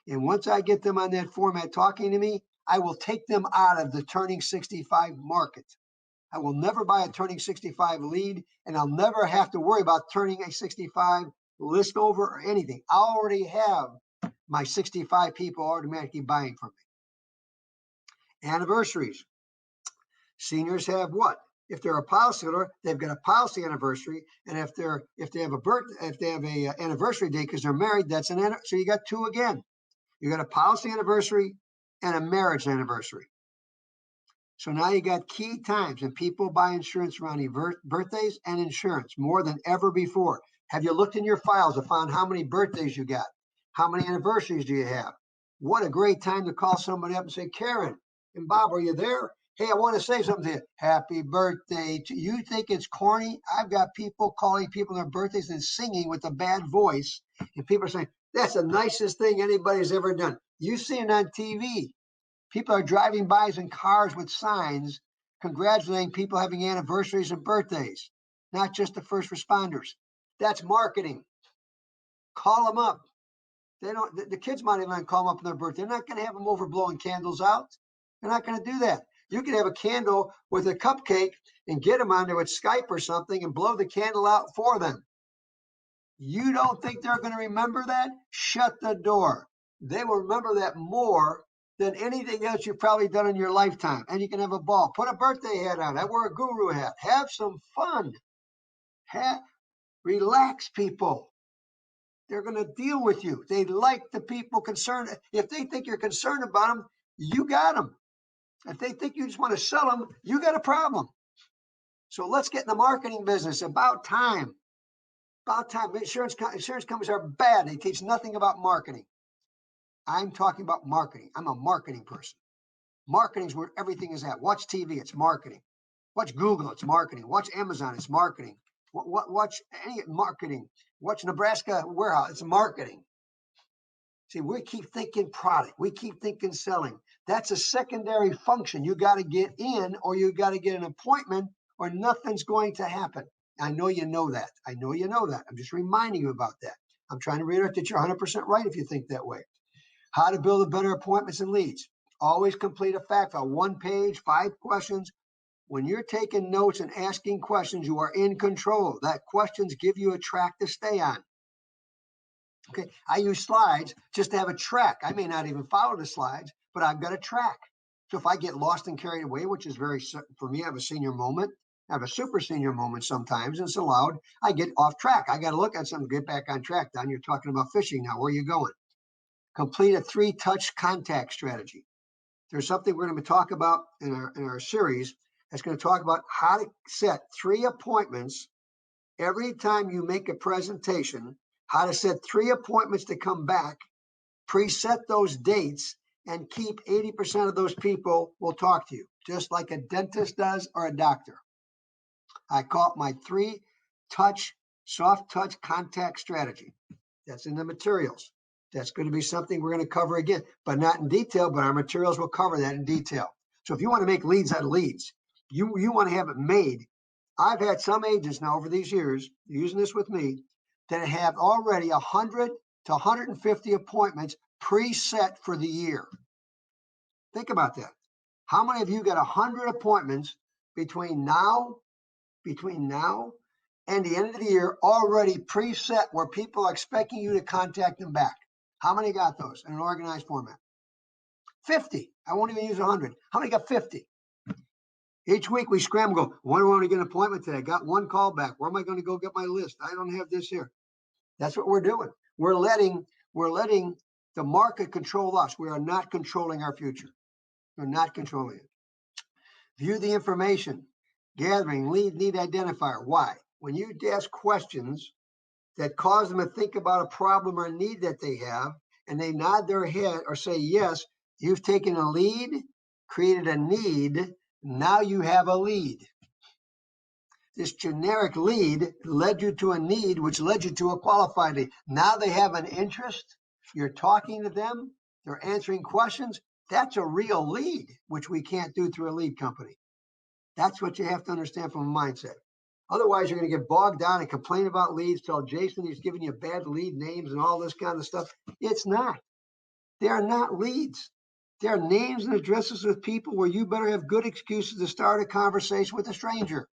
And once I get them on that format talking to me, I will take them out of the turning 65 market. I will never buy a turning 65 lead, and I'll never have to worry about turning a 65 list over or anything. I already have my 65 people automatically buying from me. Anniversaries. Seniors have what? If they're a policyholder, they've got a policy anniversary, and if they have a anniversary date because they're married, that's an anniversary. So you got 2 again. You got a policy anniversary and a marriage anniversary. So now you got key times, and people buy insurance around birthdays and insurance more than ever before. Have you looked in your files and found how many birthdays you got? How many anniversaries do you have? What a great time to call somebody up and say, Karen and Bob, are you there? Hey, I want to say something to you. Happy birthday. You think it's corny? I've got people calling people on their birthdays and singing with a bad voice. And people are saying, that's the nicest thing anybody's ever done. You see it on TV. People are driving by in cars with signs congratulating people having anniversaries and birthdays, not just the first responders. That's marketing. Call them up. The kids might even call them up on their birthday. They're not going to have them over blowing candles out. They're not going to do that. You can have a candle with a cupcake and get them on there with Skype or something and blow the candle out for them. You don't think they're going to remember that? Shut the door. They will remember that more than anything else you've probably done in your lifetime. And you can have a ball. Put a birthday hat on. I wear a guru hat. Have some fun. Relax, people. They're going to deal with you. They like the people concerned. If they think you're concerned about them, you got them. If they think you just want to sell them, you got a problem. So let's get in the marketing business. About time. About time. Insurance companies are bad. They teach nothing about marketing. I'm talking about marketing. I'm a marketing person. Marketing is where everything is at. Watch TV, it's marketing. Watch Google, it's marketing. Watch Amazon, it's marketing. Watch any marketing. Watch Nebraska Warehouse, it's marketing. See, we keep thinking product. We keep thinking selling. That's a secondary function. You got to get in, or you got to get an appointment, or nothing's going to happen. I know you know that. I know you know that. I'm just reminding you about that. I'm trying to reiterate that you're 100% right if you think that way. How to build better appointments and leads. Always complete a fact file. 1 page, 5 questions. When you're taking notes and asking questions, you are in control. That questions give you a track to stay on. Okay, I use slides just to have a track. I may not even follow the slides, but I've got a track. So if I get lost and carried away, which is very, for me, I have a senior moment. I have a super senior moment sometimes, and it's allowed. I get off track. I got to look at something, get back on track. Don, you're talking about fishing now. Where are you going? Complete a 3-touch contact strategy. There's something we're going to talk about in our series that's going to talk about how to set 3 appointments every time you make a presentation, how to set 3 appointments to come back, preset those dates, and keep 80% of those people will talk to you, just like a dentist does or a doctor. I call it my 3-touch, soft touch contact strategy. That's in the materials. That's going to be something we're going to cover again, but not in detail, but our materials will cover that in detail. So if you want to make leads out of leads, you want to have it made. I've had some agents now over these years, using this with me, that have already 100 to 150 appointments preset for the year. Think about that. How many of you got 100 appointments between now and the end of the year already preset where people are expecting you to contact them back? How many got those in an organized format? 50. I won't even use 100. How many got 50? Each week we scramble, go, when do I want to get an appointment today? I got 1 call back. Where am I going to go get my list? I don't have this here. That's what we're doing. We're letting the market control us. We are not controlling our future. We're not controlling it. View the information. Gathering lead need identifier. Why? When you ask questions that cause them to think about a problem or need that they have, and they nod their head or say yes, you've taken a lead, created a need, now you have a lead. This generic lead led you to a need, which led you to a qualified lead. Now they have an interest. You're talking to them. They're answering questions. That's a real lead, which we can't do through a lead company. That's what you have to understand from a mindset. Otherwise, you're going to get bogged down and complain about leads, tell Jason he's giving you bad lead names and all this kind of stuff. It's not. They're not leads. They're names and addresses of people where you better have good excuses to start a conversation with a stranger.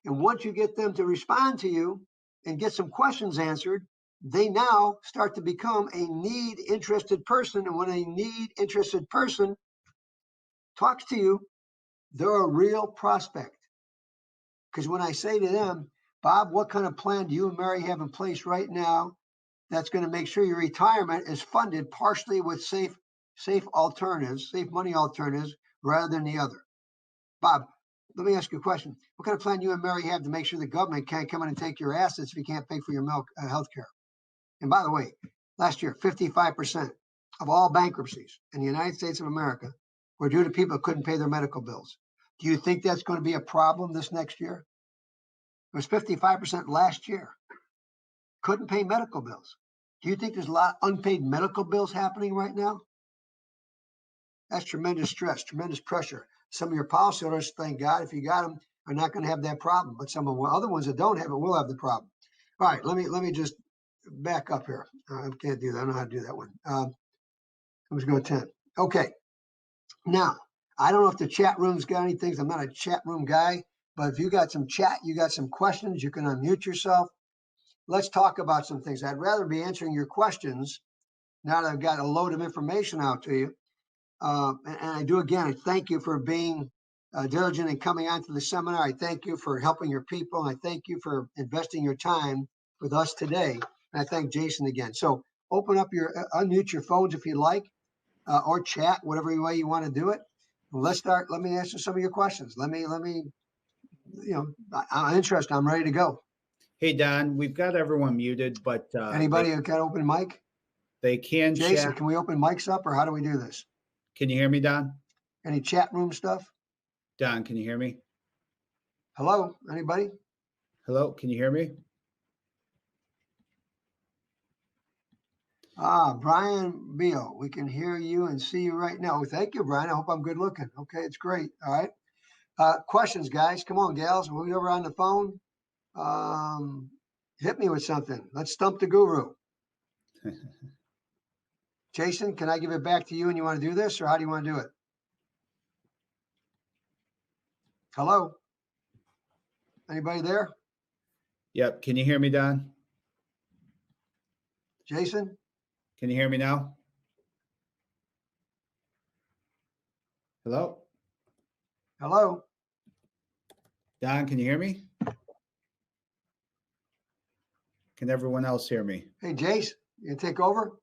And once you get them to respond to you and get some questions answered, they now start to become a need-interested person. And when a need-interested person talks to you, they're a real prospect. Because when I say to them, Bob, what kind of plan do you and Mary have in place right now that's going to make sure your retirement is funded partially with safe alternatives, safe money alternatives, rather than the other? Bob, let me ask you a question. What kind of plan you and Mary have to make sure the government can't come in and take your assets if you can't pay for your health care? And by the way, last year, 55% of all bankruptcies in the United States of America were due to people who couldn't pay their medical bills. Do you think that's going to be a problem this next year? It was 55% last year. Couldn't pay medical bills. Do you think there's a lot of unpaid medical bills happening right now? That's tremendous stress, tremendous pressure. Some of your policyholders, thank God, if you got them, are not going to have that problem. But some of the other ones that don't have it will have the problem. All right, let me just back up here. I can't do that. I don't know how to do that one. Let's go 10. Okay. Now, I don't know if the chat room's got any things. I'm not a chat room guy, but if you got some chat, you got some questions, you can unmute yourself. Let's talk about some things. I'd rather be answering your questions now that I've got a load of information out to you. And I do again, I thank you for being diligent and coming on to the seminar. I thank you for helping your people. And I thank you for investing your time with us today. And I thank Jason again. So open up unmute your phones if you like, or chat, whatever way you want to do it. Let's start. Let me answer some of your questions. I'm interested. I'm ready to go. Hey, Don, we've got everyone muted, but Anybody who can open mic? they can Jason, chat. can we open mics up, or how do we do this? Can you hear me, Don? Any chat room stuff? Don, can you hear me? Hello, anybody? Hello, can you hear me? Brian Beal, we can hear you and see you right now. Thank you, Brian. I hope I'm good looking. Okay, it's great. All right. Questions, guys. Come on, gals. We're over on the phone. Hit me with something. Let's stump the guru. Jason, can I give it back to you and you want to do this, or how do you want to do it? Hello? Anybody there? Yep. Can you hear me, Don? Jason? Can you hear me now? Hello? Hello? Don, can you hear me? Can everyone else hear me? Hey, Jace, you take over?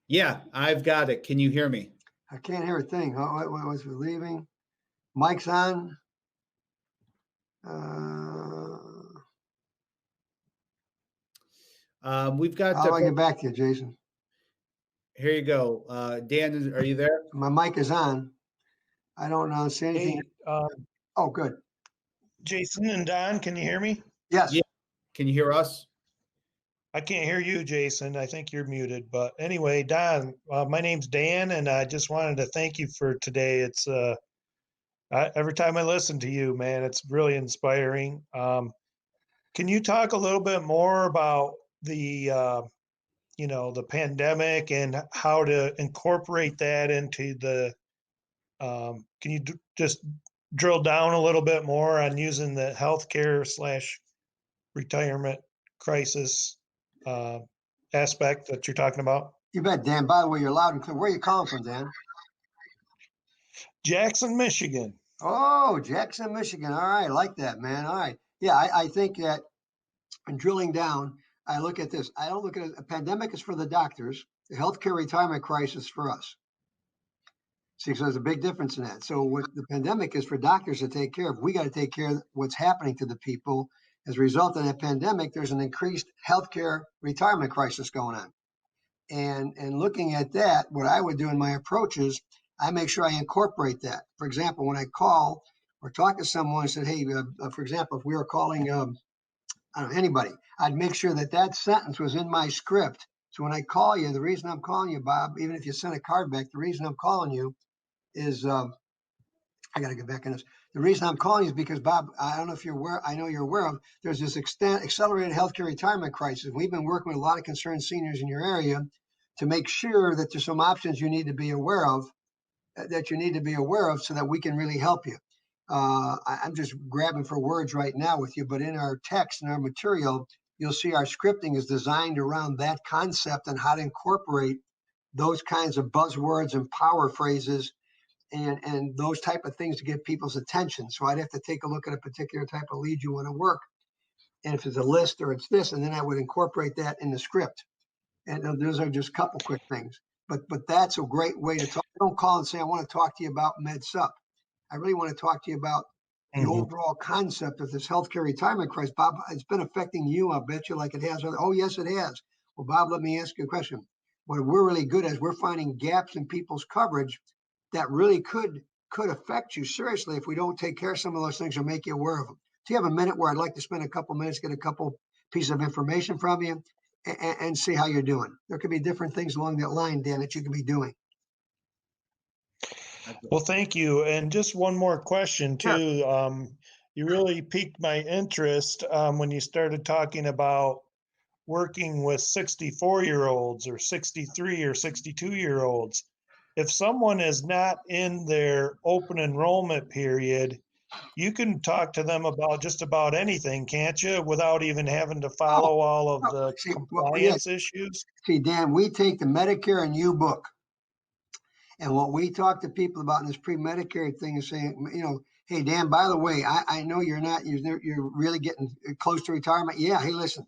Yeah, I've got it. Can you hear me? I can't hear a thing. What was we leaving? Mic's on. We've got. How do I get back to you, Jason? Here you go. Dan, are you there? My mic is on. I don't see anything. Hey, oh, good. Jason and Don, can you hear me? Yes. Yeah. Can you hear us? I can't hear you, Jason. I think you're muted. But anyway, Don, my name's Dan, and I just wanted to thank you for today. It's every time I listen to you, man, it's really inspiring. Can you talk a little bit more about the the pandemic and how to incorporate that into the? Can you just drill down a little bit more on using the healthcare / retirement crisis aspect that you're talking about? You bet, Dan. By the way, you're loud and clear. Where are you calling from, Dan? Jackson, Michigan. Oh, Jackson, Michigan. All right. I like that, man. All right. Yeah, I think that in drilling down, I look at this. I don't look at it. A pandemic is for the doctors. The healthcare retirement crisis for us. See, so there's a big difference in that. So what the pandemic is for doctors to take care of, we got to take care of what's happening to the people. As a result of that pandemic, there's an increased healthcare retirement crisis going on. And looking at that, what I would do in my approach is I make sure I incorporate that. For example, when I call or talk to someone and said, hey, for example, if we were calling I don't know, anybody, I'd make sure that that sentence was in my script. So when I call you, the reason I'm calling you, Bob, even if you send a card back, the reason I'm calling you is I got to get back in this. The reason I'm calling you is because, Bob, I don't know if you're aware, I know you're aware of, there's this accelerated healthcare retirement crisis. We've been working with a lot of concerned seniors in your area to make sure that there's some options you need to be aware of, so that we can really help you. I'm just grabbing for words right now with you, but in our text and our material, you'll see our scripting is designed around that concept and how to incorporate those kinds of buzzwords and power phrases and those type of things to get people's attention. So I'd have to take a look at a particular type of lead you want to work. And if it's a list or it's this, and then I would incorporate that in the script. And those are just a couple quick things. But that's a great way to talk. Don't call and say, I want to talk to you about MedSup. I really want to talk to you about the overall concept of this healthcare retirement crisis. Bob, it's been affecting you, I'll bet you, like it has. Oh, yes, it has. Well, Bob, let me ask you a question. What we're really good at is we're finding gaps in people's coverage that really could affect you seriously if we don't take care of some of those things or make you aware of them. Do you have a minute where I'd like to spend a couple minutes, get a couple pieces of information from you and see how you're doing? There could be different things along that line, Dan, that you can be doing. Well, thank you. And just one more question too. Sure. You really piqued my interest when you started talking about working with 64-year-olds or 63 or 62-year-olds. If someone is not in their open enrollment period, you can talk to them about just about anything, can't you, without even having to follow all of the compliance issues? See, Dan, we take the Medicare and U book. And what we talk to people about in this pre-Medicare thing is saying, hey, Dan, by the way, I know you're really getting close to retirement. Yeah, hey, listen,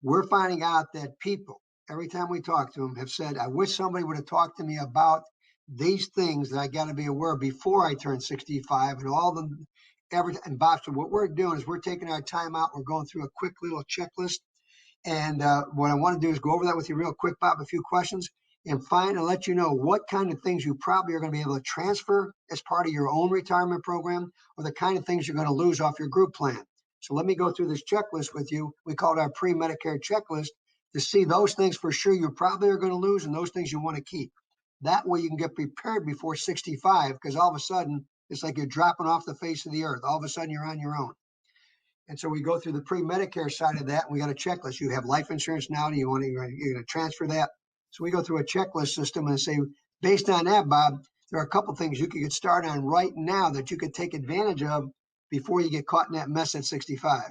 we're finding out that people, every time we talk to them, have said, I wish somebody would have talked to me about these things that I got to be aware of before I turn 65 and all them. And Bob, so what we're doing is we're taking our time out. We're going through a quick little checklist And what I want to do is go over that with you real quick, Bob, a few questions, and find and let you know what kind of things you probably are going to be able to transfer as part of your own retirement program, or the kind of things you're going to lose off your group plan. So let me go through this checklist with you. We call it our pre-Medicare checklist, to see those things for sure you probably are going to lose and those things you want to keep. That way you can get prepared before 65, because all of a sudden it's like you're dropping off the face of the earth. All of a sudden you're on your own. And so we go through the pre-Medicare side of that, and we got a checklist. You have life insurance now. Do you want to, you're going to transfer that? So we go through a checklist system and say, based on that, Bob, there are a couple things you could get started on right now that you could take advantage of before you get caught in that mess at 65.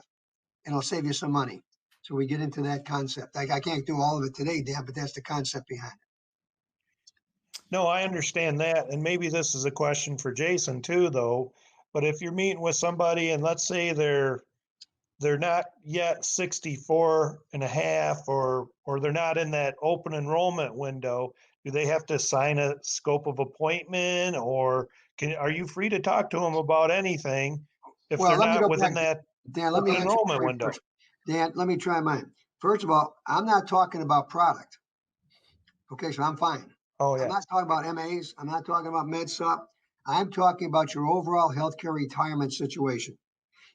And it'll save you some money. So we get into that concept. I can't do all of it today, Dan, but that's the concept behind it. No, I understand that. And maybe this is a question for Jason too, though. But if you're meeting with somebody and let's say they're not yet 64 and a half, or they're not in that open enrollment window, do they have to sign a scope of appointment, or are you free to talk to them about anything if Well, they're let me not go within back. that Dan, let me open answer enrollment for you window? first. Dan, let me try mine. First of all, I'm not talking about product. Okay, so I'm fine. Oh, I'm yeah. not talking about MAs. I'm not talking about MedSup. I'm talking about your overall healthcare retirement situation.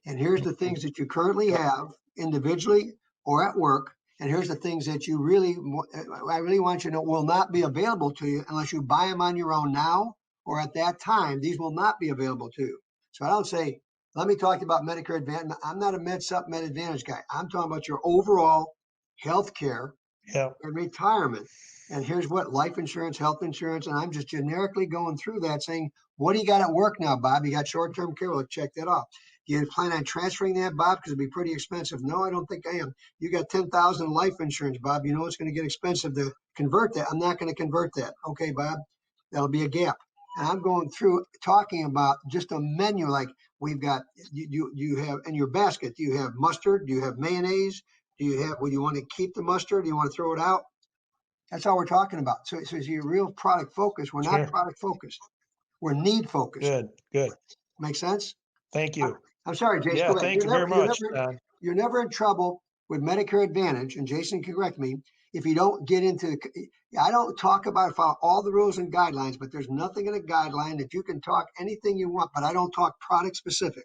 And here's the things that you currently have individually or at work. And here's the things that you I really want you to know will not be available to you unless you buy them on your own now or at that time. These will not be available to you. So I don't say, let me talk about Medicare Advantage. I'm not a MedSup, Med Advantage guy. I'm talking about your overall health care Yeah. and retirement. And here's what life insurance, health insurance, and I'm just generically going through that saying, what do you got at work now, Bob? You got short-term care. Well, check that off. Do you plan on transferring that, Bob? Because it'd be pretty expensive. No, I don't think I am. You got 10,000 life insurance, Bob. You know it's going to get expensive to convert that. I'm not going to convert that. Okay, Bob, that'll be a gap. And I'm going through talking about just a menu, like we've got, you have in your basket, do you have mustard? Do you have mayonnaise? Do you have, well, you want to keep the mustard? Do you want to throw it out? That's all we're talking about. So you're real product focused. We're not Sure. product focused. We're need focused. Good. Make sense? Thank you. I'm sorry, Jason. Yeah, Go ahead. thank you very much, Don. You're never in trouble with Medicare Advantage, and Jason can correct me, if you don't get into, I don't talk about follow all the rules and guidelines, but there's nothing in a guideline that you can talk anything you want, but I don't talk product specific.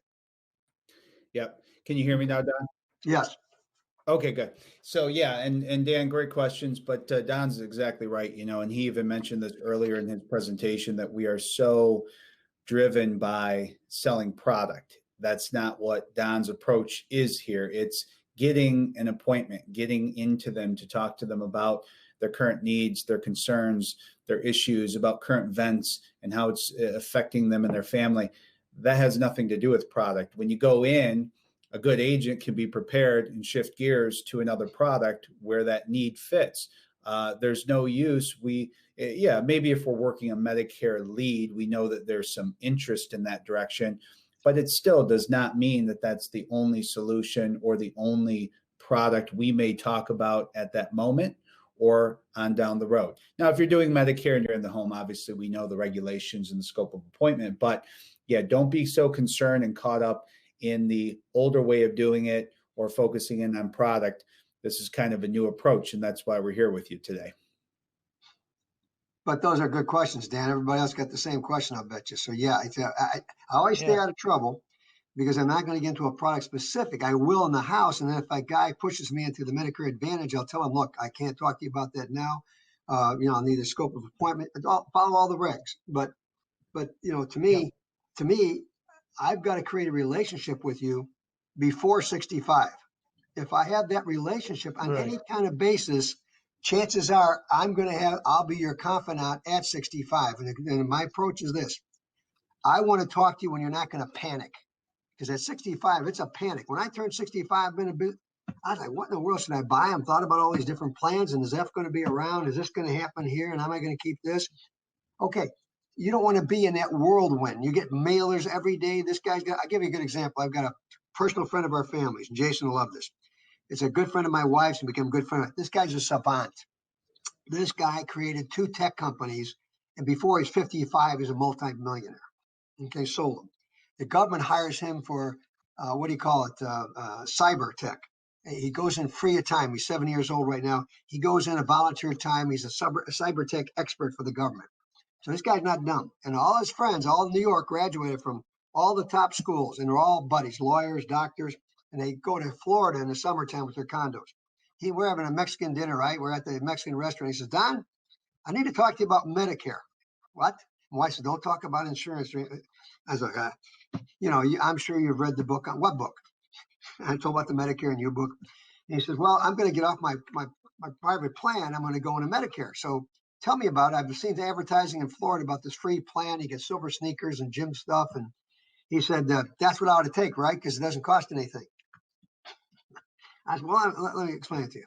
Yep. Can you hear me now, Don? Yes. Okay, good. So yeah, and Dan, great questions, but Don's exactly right, and he even mentioned this earlier in his presentation that we are so driven by selling product. That's not what Don's approach is here. It's getting an appointment, getting into them to talk to them about their current needs, their concerns, their issues, about current events and how it's affecting them and their family. That has nothing to do with product. When you go in, a good agent can be prepared and shift gears to another product where that need fits. There's no use. Maybe if we're working a Medicare lead, we know that there's some interest in that direction, but it still does not mean that that's the only solution or the only product we may talk about at that moment or on down the road. Now, if you're doing Medicare and you're in the home, obviously we know the regulations and the scope of appointment, but yeah, don't be so concerned and caught up in the older way of doing it or focusing in on product. This is kind of a new approach, and that's why we're here with you today. But those are good questions, Dan. Everybody else got the same question, I'll bet you. So yeah, I always stay out of trouble because I'm not going to get into a product specific. I will in the house, and then if a guy pushes me into the Medicare Advantage, I'll tell him, look, I can't talk to you about that now. I'll need a scope of appointment. Follow all the regs. But to me, I've got to create a relationship with you before 65. If I have that relationship on any kind of basis, chances are I'll be your confidant at 65. And my approach is this. I want to talk to you when you're not going to panic. Because at 65, it's a panic. When I turned 65, I was like, what in the world should I buy? I'm thought about all these different plans. And is F going to be around? Is this going to happen here? And am I going to keep this? Okay. You don't want to be in that whirlwind. You get mailers every day. I'll give you a good example. I've got a personal friend of our families. Jason will love this. It's a good friend of my wife's and become a good friend. This guy's a savant. This guy created 2 tech companies. And before he's 55, he's a multi-millionaire. Okay, sold them. The government hires him for, cyber tech. He goes in free of time. He's 70 years old right now. He goes in a volunteer time. He's a cyber tech expert for the government. So this guy's not dumb. And all his friends, all in New York, graduated from all the top schools, and they're all buddies, lawyers, doctors, and they go to Florida in the summertime with their condos. We're having a Mexican dinner, right? We're at the Mexican restaurant. He says, Don, I need to talk to you about Medicare. What? My wife said, don't talk about insurance. I was like, I'm sure you've read the book. On what book? And I told about the Medicare and you book. And he says, well, I'm going to get off my private plan. I'm going to go into Medicare. So tell me about it. I've seen the advertising in Florida about this free plan. You get silver sneakers and gym stuff. And he said, that's what I ought to take, right? Because it doesn't cost anything. I said, well, let me explain it to you.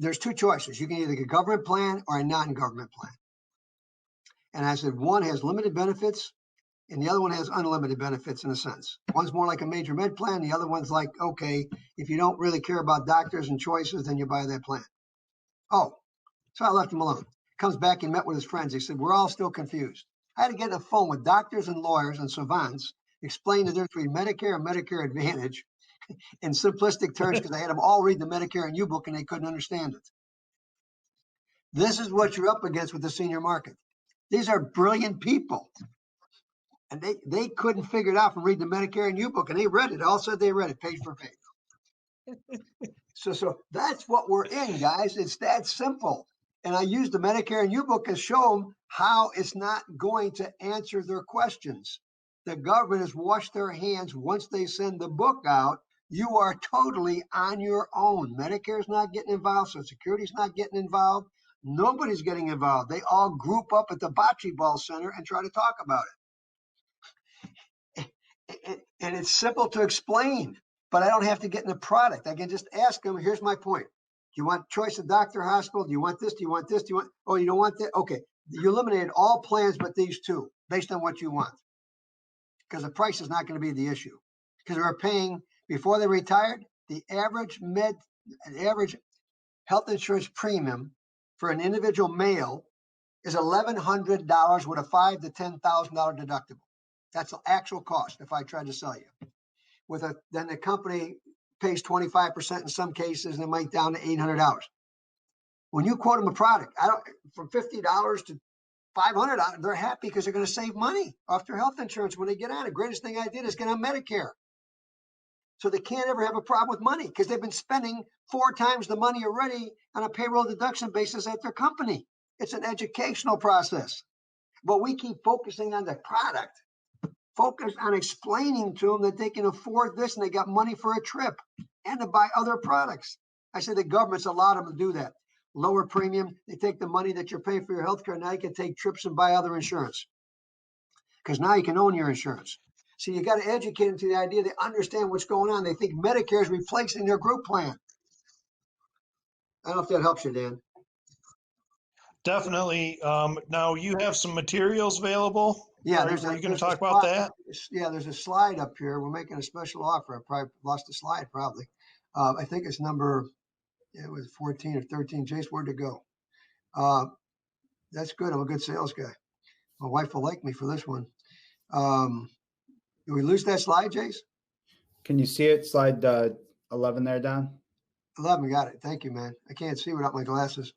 There's two choices. You can either get a government plan or a non-government plan. And I said, one has limited benefits and the other one has unlimited benefits in a sense. One's more like a major med plan. The other one's like, okay, if you don't really care about doctors and choices, then you buy that plan. Oh, so I left him alone. Comes back and met with his friends. He said, we're all still confused. I had to get on the phone with doctors and lawyers and savants, explain the difference between Medicare and Medicare Advantage in simplistic terms because I had them all read the Medicare and U book and they couldn't understand it. This is what you're up against with the senior market. These are brilliant people. And they couldn't figure it out from reading the Medicare and U book, and they read it. All said they read it page for page. So that's what we're in, guys. It's that simple. And I use the Medicare and U book to show them how it's not going to answer their questions. The government has washed their hands once they send the book out. You are totally on your own. Medicare's not getting involved. Social Security's not getting involved. Nobody's getting involved. They all group up at the bocce ball center and try to talk about it. And it's simple to explain, but I don't have to get in the product. I can just ask them, here's my point. Do you want choice of doctor, hospital? Do you want this? Do you want this? Do you want, oh, you don't want that? Okay. You eliminated all plans but these two based on what you want. Because the price is not going to be the issue. Because we're paying, before they retired, the average health insurance premium for an individual male is $1,100 with a $5,000 to $10,000 deductible. That's the actual cost if I tried to sell you. Then the company pays 25% in some cases, and it might down to $800. When you quote them a product, from $50 to $500, they're happy because they're going to save money off their health insurance when they get on it. Greatest thing I did is get on Medicare. So they can't ever have a problem with money because they've been spending 4 times the money already on a payroll deduction basis at their company. It's an educational process. But we keep focusing on the product. Focus on explaining to them that they can afford this and they got money for a trip and to buy other products. I say the government's allowed them to do that. Lower premium, they take the money that you're paying for your health care. Now you can take trips and buy other insurance because now you can own your insurance. So you got to educate them to the idea they understand what's going on. They think Medicare is replacing their group plan. I don't know if that helps you, Dan. Definitely. Now you have some materials available. Yeah, Are you going to talk about that? Yeah, there's a slide up here. We're making a special offer. I probably lost the slide, probably. I think it's number, it was 14 or 13. Jace, where'd it go? That's good. I'm a good sales guy. My wife will like me for this one. Did we lose that slide, Jace? Can you see it? Slide 11 there, Don? 11, got it. Thank you, man. I can't see without my glasses.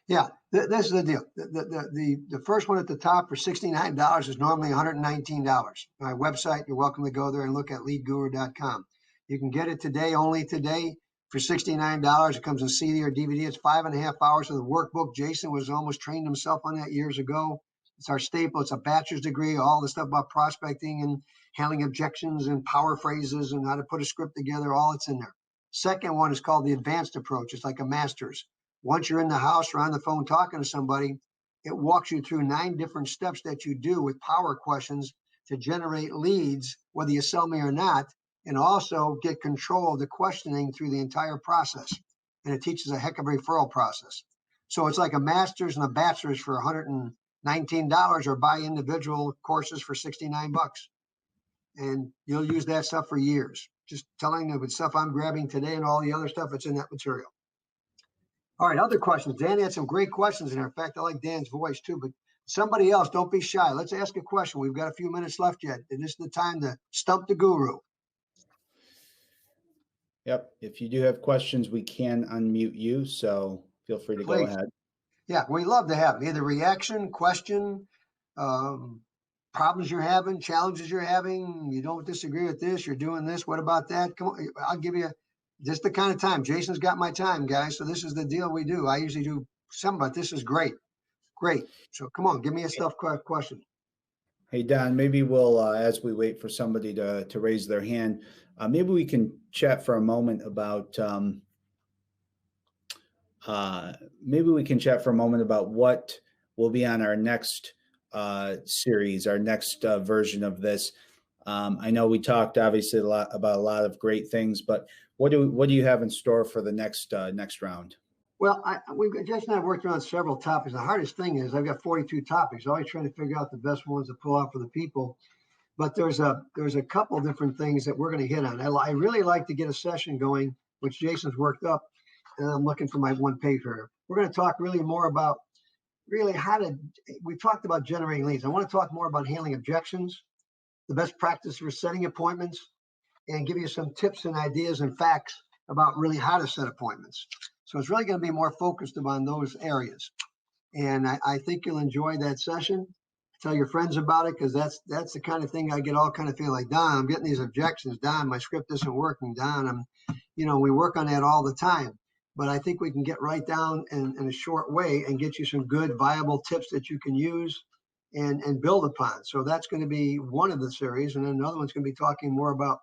Yeah, this is the deal. The first one at the top for $69 is normally $119. My website, you're welcome to go there and look at leadguru.com. You can get it today, only today, for $69. It comes in CD or DVD. It's 5.5 hours of the workbook. Jason was almost trained himself on that years ago. It's our staple. It's a bachelor's degree, all the stuff about prospecting and handling objections and power phrases and how to put a script together. All it's in there. Second one is called the advanced approach. It's like a master's. Once you're in the house or on the phone talking to somebody, it walks you through 9 different steps that you do with power questions to generate leads, whether you sell me or not, and also get control of the questioning through the entire process. And it teaches a heck of a referral process. So it's like a master's and a bachelor's for $119 or buy individual courses for $69. And you'll use that stuff for years. Just telling them the stuff I'm grabbing today and all the other stuff that's in that material. All right, other questions. Dan had some great questions in there. In fact, I like Dan's voice too, but somebody else, don't be shy. Let's ask a question. We've got a few minutes left yet. And this is the time to stump the guru. Yep. If you do have questions, we can unmute you, so feel free to go Please. ahead. Yeah, we love to have either reaction, question, problems you're having, challenges you're having. You don't disagree with this. You're doing this. What about that? Come on, I'll give you just the kind of time. Jason's got my time, guys. So this is the deal we do. I usually do some, but this is great. Great. So come on, give me a stuff question. Hey, Don, maybe we'll, as we wait for somebody to raise their hand, maybe we can chat for a moment about what will be on our next series, our next version of this. I know we talked obviously about a lot of great things, but what do you have in store for the next round? Well, Jason and I have worked around several topics. The hardest thing is I've got 42 topics, always trying to figure out the best ones to pull out for the people. But there's a couple different things that we're going to hit on. I really like to get a session going, which Jason's worked up, and I'm looking for my one page here. We're going to talk really more about we talked about generating leads. I want to talk more about handling objections, the best practice for setting appointments, and give you some tips and ideas and facts about really how to set appointments. So it's really going to be more focused on those areas. And I think you'll enjoy that session. Tell your friends about it, because that's the kind of thing I get all kind of feeling like, Don, I'm getting these objections. Don, my script isn't working. Don, we work on that all the time. But I think we can get right down in a short way and get you some good, viable tips that you can use and build upon. So that's going to be one of the series. And then another one's going to be talking more about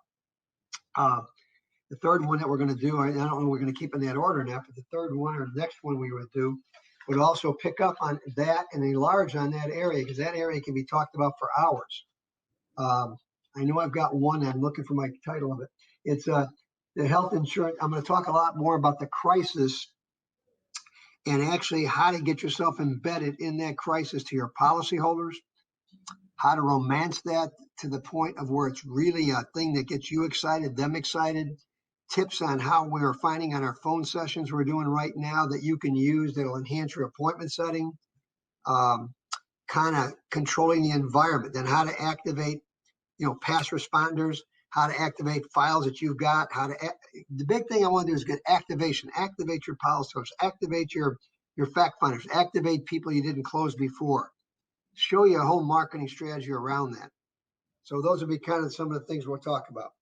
the third one that we're going to do. I don't know if we're going to keep in that order now, but the third one or the next one we would do would also pick up on that and enlarge on that area, because that area can be talked about for hours. I know I've got one. I'm looking for my title of it. It's the health insurance. I'm going to talk a lot more about the crisis and actually how to get yourself embedded in that crisis to your policyholders, how to romance that to the point of where it's really a thing that gets you excited, them excited. Tips on how we're finding on our phone sessions we're doing right now that you can use that'll enhance your appointment setting, kind of controlling the environment, then how to activate, past responders, how to activate files that you've got, the big thing I want to do is get activation, activate your policyholders, activate your fact finders, activate people you didn't close before, show you a whole marketing strategy around that. So those will be kind of some of the things we'll talk about.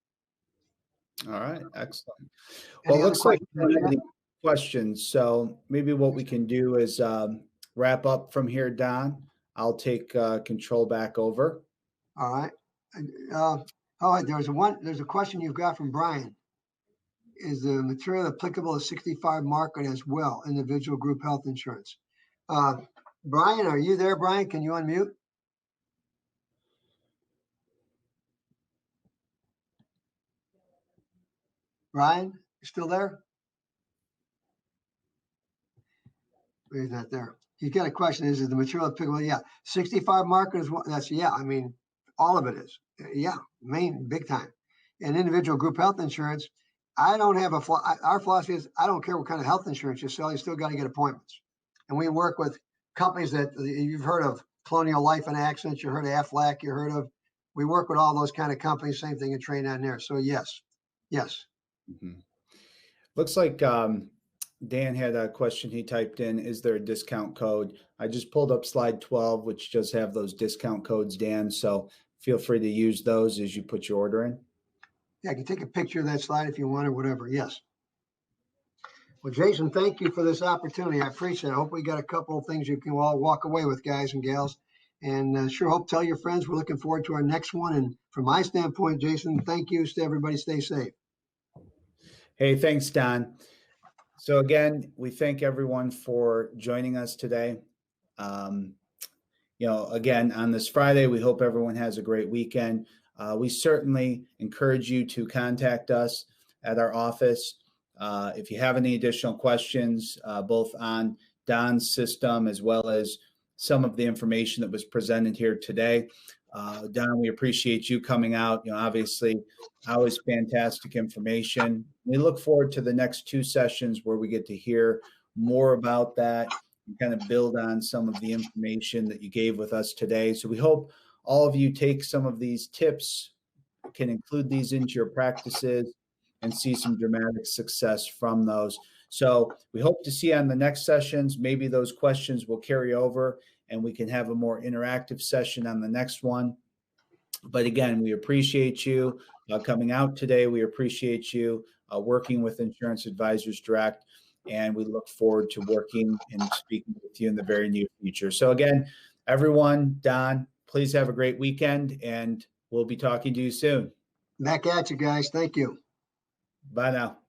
All right, excellent. Any Well, looks like questions? we don't have any questions. So maybe what we can do is wrap up from here, Don. I'll take control back over. All right. There's a question you've got from Brian. Is the material applicable to 65 market as well, individual group health insurance? Brian, are you there, Brian? Can you unmute? Brian, you still there? He's not there. He's got a question. Is the material applicable? Yeah. 65 market is what that's, yeah. I mean, all of it is. Yeah. Big time. And individual group health insurance, I don't have our philosophy is I don't care what kind of health insurance you sell, you still got to get appointments. And we work with companies that you've heard of, Colonial Life and Accidents, you heard of Aflac, you heard of. We work with all those kind of companies, same thing, and train on there. So yes. Mm-hmm. Looks like Dan had a question he typed in. Is there a discount code? I just pulled up slide 12, which does have those discount codes, Dan. So feel free to use those as you put your order in. Yeah, I can take a picture of that slide if you want or whatever. Yes. Well, Jason, thank you for this opportunity. I appreciate it. I hope we got a couple of things you can all walk away with, guys and gals. And sure hope tell your friends. We're looking forward to our next one. And from my standpoint, Jason, thank you. Everybody stay safe. Hey, thanks, Don. So again, we thank everyone for joining us today. Again, on this Friday, we hope everyone has a great weekend. We certainly encourage you to contact us at our office. If you have any additional questions, both on Don's system as well as some of the information that was presented here today. Don, we appreciate you coming out. Obviously, always fantastic information. We look forward to the next two sessions where we get to hear more about that and kind of build on some of the information that you gave with us today. So we hope all of you take some of these tips, can include these into your practices, and see some dramatic success from those. So we hope to see you on the next sessions. Maybe those questions will carry over and we can have a more interactive session on the next one. But again, we appreciate you coming out today. We appreciate you working with Insurance Advisors Direct, and we look forward to working and speaking with you in the very near future. So again, everyone, Don, please have a great weekend, and we'll be talking to you soon. Back at you guys. Thank you. Bye now.